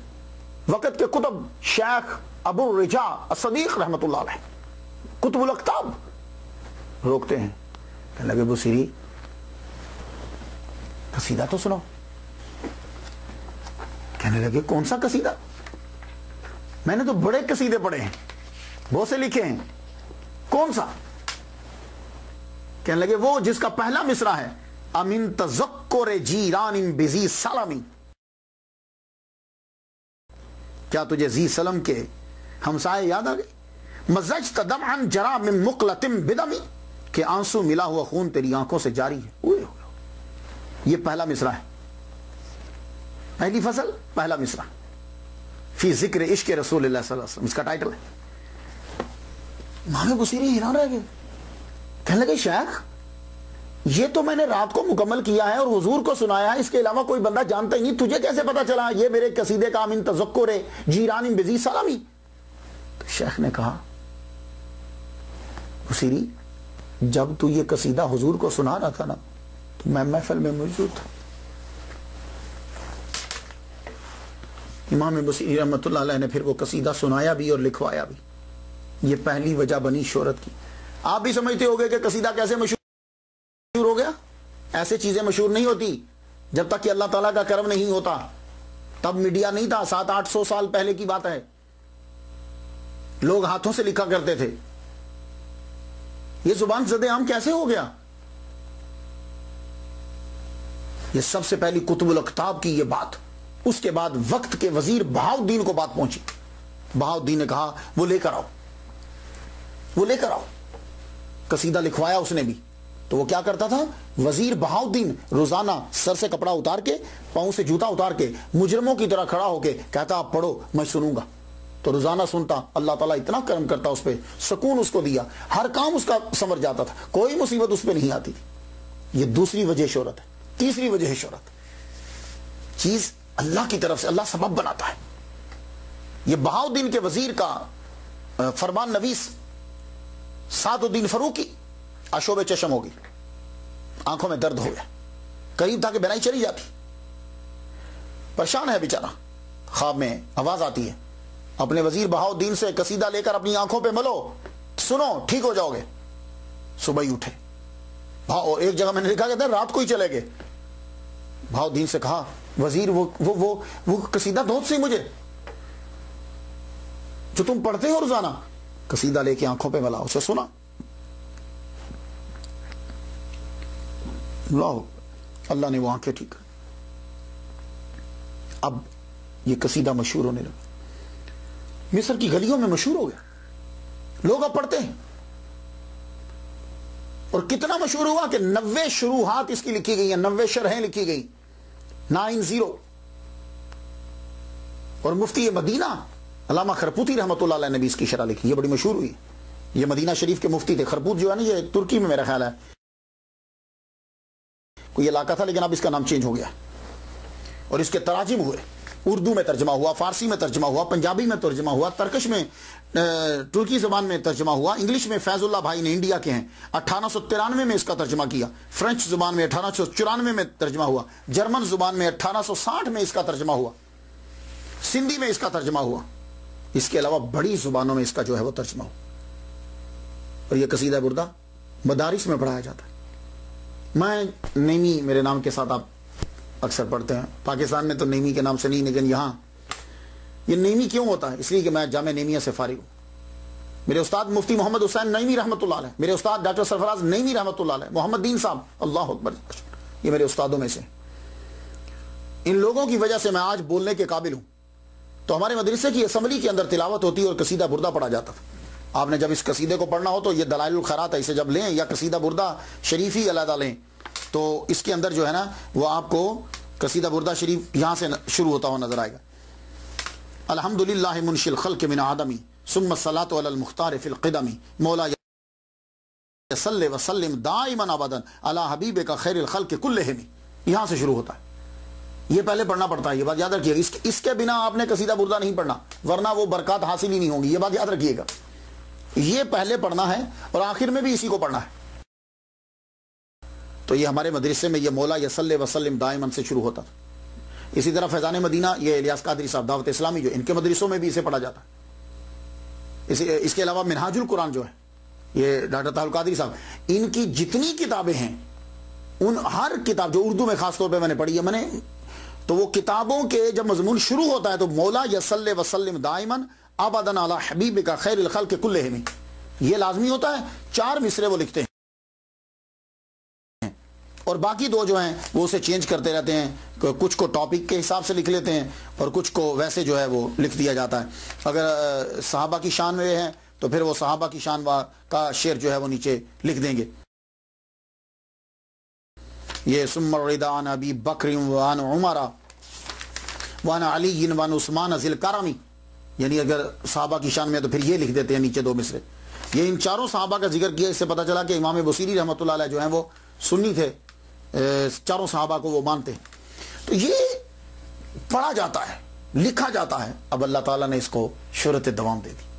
Speaker 1: وقت کے قطب شیخ ابو الرجا الصدیق رحمت اللہ علیہ، قطب الاقطاب، روکتے ہیں، کہنے لگے بصیری قصیدہ تو سنو۔ کہنے لگے کون سا قصیدہ؟ میں نے تو بڑے قصیدے پڑھے ہیں، بہت سے لکھے ہیں، کون سا؟ کہنے لگے وہ جس کا پہلا مصرع ہے امین تذکر جیران بزی سلامی، کیا تجھے زی سلم کے ہمسائے یاد آ گئے؟ مزجت دمعا جرا من مقلۃ بدمی، کہ آنسو ملا ہوا خون تیری آنکھوں سے جاری ہے۔ یہ پہلا مصرع ہے، پہلی فصل، پہلا مصرع، فی ذکر عشق رسول اللہ صلی اللہ علیہ وسلم، اس کا ٹائٹل ہے۔ امام بصیری حیران رہ گئے، کہنے لگے شیخ یہ تو میں نے رات کو مکمل کیا ہے اور حضور کو سنایا ہے، اس کے علاوہ کوئی بندہ جانتا ہی نہیں، تجھے کیسے پتا چلا یہ میرے قصیدے کا من تذکر جیران بزی سلامی؟ تو شیخ نے کہا بصیری جب تو یہ قصیدہ حضور کو سنا رہا تھا نا تو میں محفل میں موجود تھا۔ امام بصیری رحمۃ اللہ علیہ نے پھر وہ قصیدہ سنایا بھی اور لکھوایا بھی۔ یہ پہلی وجہ بنی شہرت کی۔ آپ بھی سمجھتے ہوگے کہ قصیدہ کیسے مشہور ہو گیا؟ ایسے چیزیں مشہور نہیں ہوتی، جب تک کہ اللہ تعالیٰ کا کرم نہیں ہوتا. تب میڈیا نہیں تھا, 700-800 سال پہلے کی بات ہے. لوگ ہاتھوں سے لکھا کرتے تھے. یہ زبان زد عام کیسے ہو گیا؟ یہ سب سے پہلی کتب الاقطاب کی یہ بات. اس کے بعد وقت کے وزیر بہاؤالدین کو بات پہنچی. بہاؤالدین نے کہا وہ لے کر آؤ, وہ لے کر آؤ. قصیدہ لکھوایا اس نے بھی. تو وہ کیا کرتا تھا؟ وزیر بہاؤالدین روزانہ سر سے کپڑا اتار کے, پاؤں سے جوتا اتار کے, مجرموں کی طرح کھڑا ہو کے کہتا آپ پڑھو میں سنوں گا. تو روزانہ سنتا. اللہ تعالیٰ اتنا کرم کرتا اس پہ, سکون اس کو دیا, ہر کام اس کا سمر جاتا تھا, کوئی مصیبت اس پہ نہیں آتی تھی. یہ دوسری وجہ شہرت ہے. تیسری وجہ ہے شہرت. چیز اللہ کی طرف سے, اللہ سبب بناتا ہے. یہ بہاؤالدین کے وزیر کا فرمان نویس سعد الدین فروکی آشوب چشم ہو گئی, آنکھوں میں درد ہو گیا, قریب تھا کہ بینائی چلی جاتی. پریشان ہے بیچارہ. خواب میں آواز آتی ہے, اپنے وزیر بہاؤالدین سے قصیدہ لے کر اپنی آنکھوں پہ ملو, سنو ٹھیک ہو جاؤ گے. صبح ہی اٹھے. اور ایک جگہ میں نے لکھا کہتا ہے رات کو ہی چلے گئے. بہاؤالدین سے کہا وزیر وہ قصیدہ دو سی مجھے جو تم پڑھتے ہو روزانہ. قصیدہ لے کے آنکھوں پہ ملا, اسے سنا. اللہ نے وہ آنکھیں ٹھیک کر. اب یہ قصیدہ مشہور ہونے لگا, مصر کی گلیوں میں مشہور ہو گیا, لوگ اب پڑھتے ہیں. اور کتنا مشہور ہوا کہ 90 شروحات اس کی لکھی گئی ہیں, 90 شرحیں لکھی گئی, 90. اور مفتی مدینہ علامہ خرپوتی رحمۃ اللہ علیہ نے بھی اس کی شرح لکھی. یہ بڑی مشہور ہوئی. یہ مدینہ شریف کے مفتی تھے. خرپوت جو ہے نا, یہ ترکی میں میرا خیال ہے کوئی علاقہ تھا, لیکن اب اس کا نام چینج ہو گیا. اور اس کے تراجم ہوئے, اردو میں ترجمہ ہوا, فارسی میں ترجمہ ہوا, پنجابی میں ترجمہ ہوا, ترکش میں, ترکی زبان میں ترجمہ ہوا, انگلش میں فیض اللہ بھائی نے, انڈیا کے ہیں, 1893 میں اس کا ترجمہ کیا, فرینچ زبان میں 1894 میں ترجمہ ہوا, جرمن زبان میں 1860 میں اس کا ترجمہ ہوا, سندھی میں اس کا ترجمہ ہوا. اس کے علاوہ بڑی زبانوں میں اس کا جو ہے وہ ترجمہ ہوا. اور یہ قصیدہ بردہ مدارس میں پڑھایا جاتا ہے. میں نیمی میرے نام کے ساتھ آپ اکثر پڑھتے ہیں. پاکستان میں تو نیمی کے نام سے نہیں, لیکن یہاں یہ نیمی کیوں ہوتا ہے؟ اس لیے کہ میں جامعہ نیمیہ سے فارغ ہوں. میرے استاد مفتی محمد حسین نیمی رحمۃ اللہ علیہ, میرے استاد ڈاکٹر سرفراز نیمی رحمۃ اللہ علیہ, محمد دین صاحب, اللہ اکبر, یہ میرے استادوں میں سے. ان لوگوں کی وجہ سے میں آج بولنے کے قابل ہوں. تو ہمارے مدرسے کی اسمبلی کے اندر تلاوت ہوتی اور قصیدہ بردہ پڑھا جاتا تھا. آپ نے جب اس قصیدے کو پڑھنا ہو تو یہ دلائل الخیرات ہے, اسے جب لیں, یا قصیدہ بردہ شریف ہی علیحدہ لیں, تو اس کے اندر جو ہے نا وہ آپ کو قصیدہ بردہ شریف یہاں سے شروع ہوتا ہوا نظر آئے گا. الحمدللہ منشی الخلق من آدمی ثم الصلاۃ علی المختار فی القدم مولا صلی وسلم دائما ابدا علی حبیبک خیر الخلق کلہم. یہاں سے شروع ہوتا ہے. یہ پہلے پڑھنا پڑتا ہے, یہ بات یاد رکھیے گا. اس کے بنا آپ نے قصیدہ بردہ نہیں پڑھنا, ورنہ وہ برکات حاصل ہی نہیں ہوں گی. یہ بات یاد رکھیے گا. یہ پہلے پڑھنا ہے اور آخر میں بھی اسی کو پڑھنا ہے. تو یہ ہمارے مدرسے میں یہ مولا یصلی وسلم دائما سے شروع ہوتا تھا. اسی طرح فیضان مدینہ, یہ الیاس قادری صاحب دعوت اسلامی, جو ان کے مدرسوں میں بھی اسے پڑھا جاتا ہے. اس کے علاوہ منہاج القرآن جو ہے, یہ ڈاکٹر طاہر القادری صاحب, ان کی جتنی کتابیں ہیں, ان ہر کتاب جو اردو میں خاص طور پہ میں نے پڑھی ہے, میں نے, تو وہ کتابوں کے جب مضمون شروع ہوتا ہے تو مولا یصلی وسلم دائما ابدا علی حبیبک خیر الخلق کلہم, یہ لازمی ہوتا ہے. 4 مصرے وہ لکھتے ہیں, اور باقی 2 جو ہیں وہ اسے چینج کرتے رہتے ہیں. کچھ کو ٹاپک کے حساب سے لکھ لیتے ہیں اور کچھ کو ویسے جو ہے وہ لکھ دیا جاتا ہے. اگر صحابہ کی شان میں ہیں تو پھر وہ صحابہ کی شان کا شعر جو ہے وہ نیچے لکھ دیں گے. یہ ثم الرضا عن ابی بکر وعن عمر وعن علی وعن عثمان ذی الکرم, یعنی اگر صحابہ کی شان میں ہے تو پھر یہ لکھ دیتے ہیں نیچے 2 مصرے. یہ ان 4 صحابہ کا ذکر کیا, اس سے پتہ چلا کہ امام بصیری رحمۃ اللہ علیہ جو ہیں وہ سنی تھے, 4 صحابہ کو وہ مانتے ہیں. تو یہ پڑھا جاتا ہے, لکھا جاتا ہے. اب اللہ تعالیٰ نے اس کو شہرت دوام دے دی.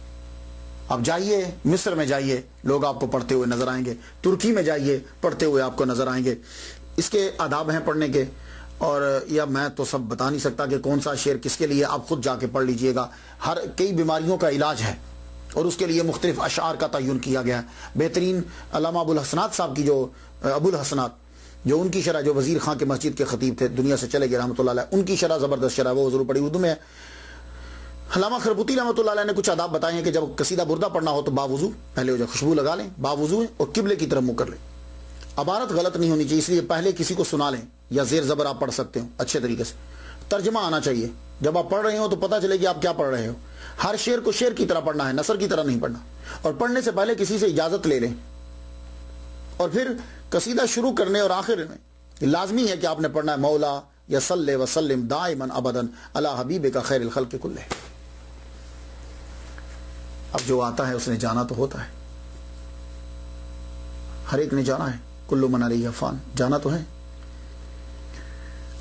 Speaker 1: اب جائیے مصر میں جائیے, لوگ آپ کو پڑھتے ہوئے نظر آئیں گے. ترکی میں جائیے, پڑھتے ہوئے آپ کو نظر آئیں گے. اس کے آداب ہیں پڑھنے کے, اور یا میں تو سب بتا نہیں سکتا کہ کون سا شعر کس کے لیے, آپ خود جا کے پڑھ لیجئے گا. کئی بیماریوں کا علاج ہے اور اس کے لیے مختلف اشعار کا تعین کیا گیا ہے. بہترین علامہ ابو الحسنات صاحب کی جو ابو الحسنات جو ان کی شرح، جو وزیر خان کے مسجد کے خطیب تھے، دنیا سے چلے گئے رحمۃ اللہ علیہ، ان کی شرح زبردست شرح، وہ ضرور پڑھی اردو میں ہے۔ علامہ خربوتی رحمۃ اللہ علیہ نے کچھ آداب بتائے ہیں کہ جب قصیدہ بردہ پڑھنا ہو تو باوضو پہلے ہو جائے، خوشبو لگا لیں، باوضو اور قبلے کی طرف منہ کر لیں۔ عبارت غلط نہیں ہونی چاہیے، اس لیے پہلے کسی کو سنا لیں یا زیر زبر آپ پڑھ سکتے ہو اچھے طریقے سے۔ ترجمہ آنا چاہیے، جب آپ پڑھ رہے ہو تو پتہ چلے کہ آپ کیا پڑھ رہے ہو۔ ہر شعر کو شعر کی طرح پڑھنا ہے، نثر کی طرح نہیں پڑھنا، اور پڑھنے سے پہلے کسی سے اجازت لے لیں۔ اور پھر قصیدہ شروع کرنے اور آخر میں لازمی ہے کہ آپ نے پڑھنا ہے مولا یا صلی وسلم دائما ابدا علی حبیبک خیر الخلق کلہ۔ اب جو آتا ہے اس نے جانا تو ہوتا ہے، ہر ایک نے جانا ہے، کل من علیہ فان، جانا تو ہے۔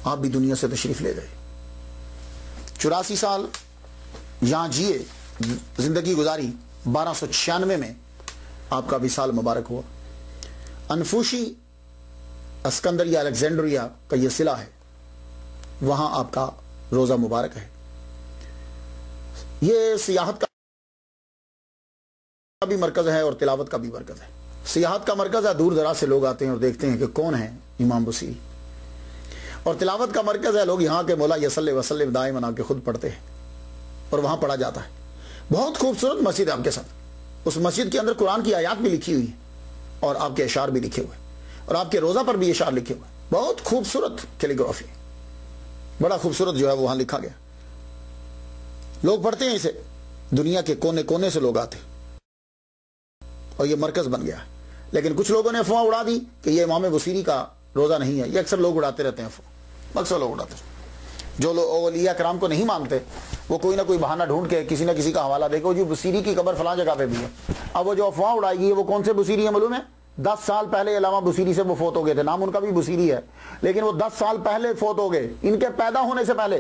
Speaker 1: آپ بھی دنیا سے تشریف لے گئے، 84 سال یہاں جیے، زندگی گزاری، 1296 میں آپ کا وصال مبارک ہوا۔ انفوشی اسکندریہ الیگزینڈریا کا یہ صلہ ہے، وہاں آپ کا روزہ مبارک ہے۔ یہ سیاحت کا بھی مرکز ہے اور تلاوت کا بھی مرکز ہے۔ سیاحت کا مرکز ہے، دور دراز سے لوگ آتے ہیں اور دیکھتے ہیں کہ کون ہے امام بصیری، اور تلاوت کا مرکز ہے، لوگ یہاں کے مولا یصلی وسلم دائما آ کے خود پڑھتے ہیں اور وہاں پڑھا جاتا ہے۔ بہت خوبصورت مسجد ہے آپ کے ساتھ، اس مسجد کے اندر قرآن کی آیات بھی لکھی ہوئی ہیں اور آپ کے اشعار بھی لکھے ہوئے، اور آپ کے روزہ پر بھی اشعار لکھے ہوئے، بہت خوبصورت کیلیگرافی، بڑا خوبصورت جو ہے وہاں لکھا گیا۔ لوگ پڑھتے ہیں اسے، دنیا کے کونے کونے سے لوگ آتے ہیں اور یہ مرکز بن گیا ہے۔ لیکن کچھ لوگوں نے افواہ اڑا دی کہ یہ امام بصیری کا روزہ نہیں ہے، یہ اکثر لوگ اڑاتے رہتے ہیں افواہ، اکثر لوگ اڑاتے ہیں۔ جو لوگ اولیاء کرام کو نہیں مانتے وہ کوئی نہ کوئی بہانہ ڈھونڈ کے کسی نہ کسی کا حوالہ دے کے جی بصیری کی قبر فلاں جگہ پہ بھی ہے۔ اب وہ جو افواہ اڑائے گی وہ کون سے بصیری ہیں معلوم ہے؟ 10 سال پہلے علامہ بصیری سے وہ فوت ہو گئے تھے، نام ان کا بھی بصیری ہے، لیکن وہ 10 سال پہلے فوت ہو گئے، ان کے پیدا ہونے سے پہلے۔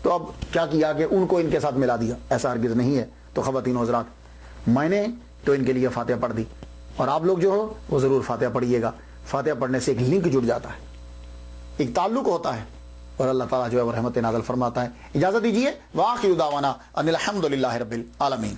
Speaker 1: تو اب کیا کیا کہ ان کو ان کے ساتھ ملا دیا، ایسا ہرگز نہیں ہے۔ تو خواتین و حضرات، میں نے تو ان کے لیے فاتحہ پڑھ دی، اور آپ لوگ جو ہو وہ ضرور فاتحہ پڑھیے گا۔ فاتحہ پڑھنے سے ایک لنک جڑ جاتا ہے، ایک تعلق ہوتا ہے، اور اللہ تعالیٰ جو ہے وہ رحمت نازل فرماتا ہے۔ اجازت دیجیے، وآخر دعوانا ان الحمد للہ رب العالمین۔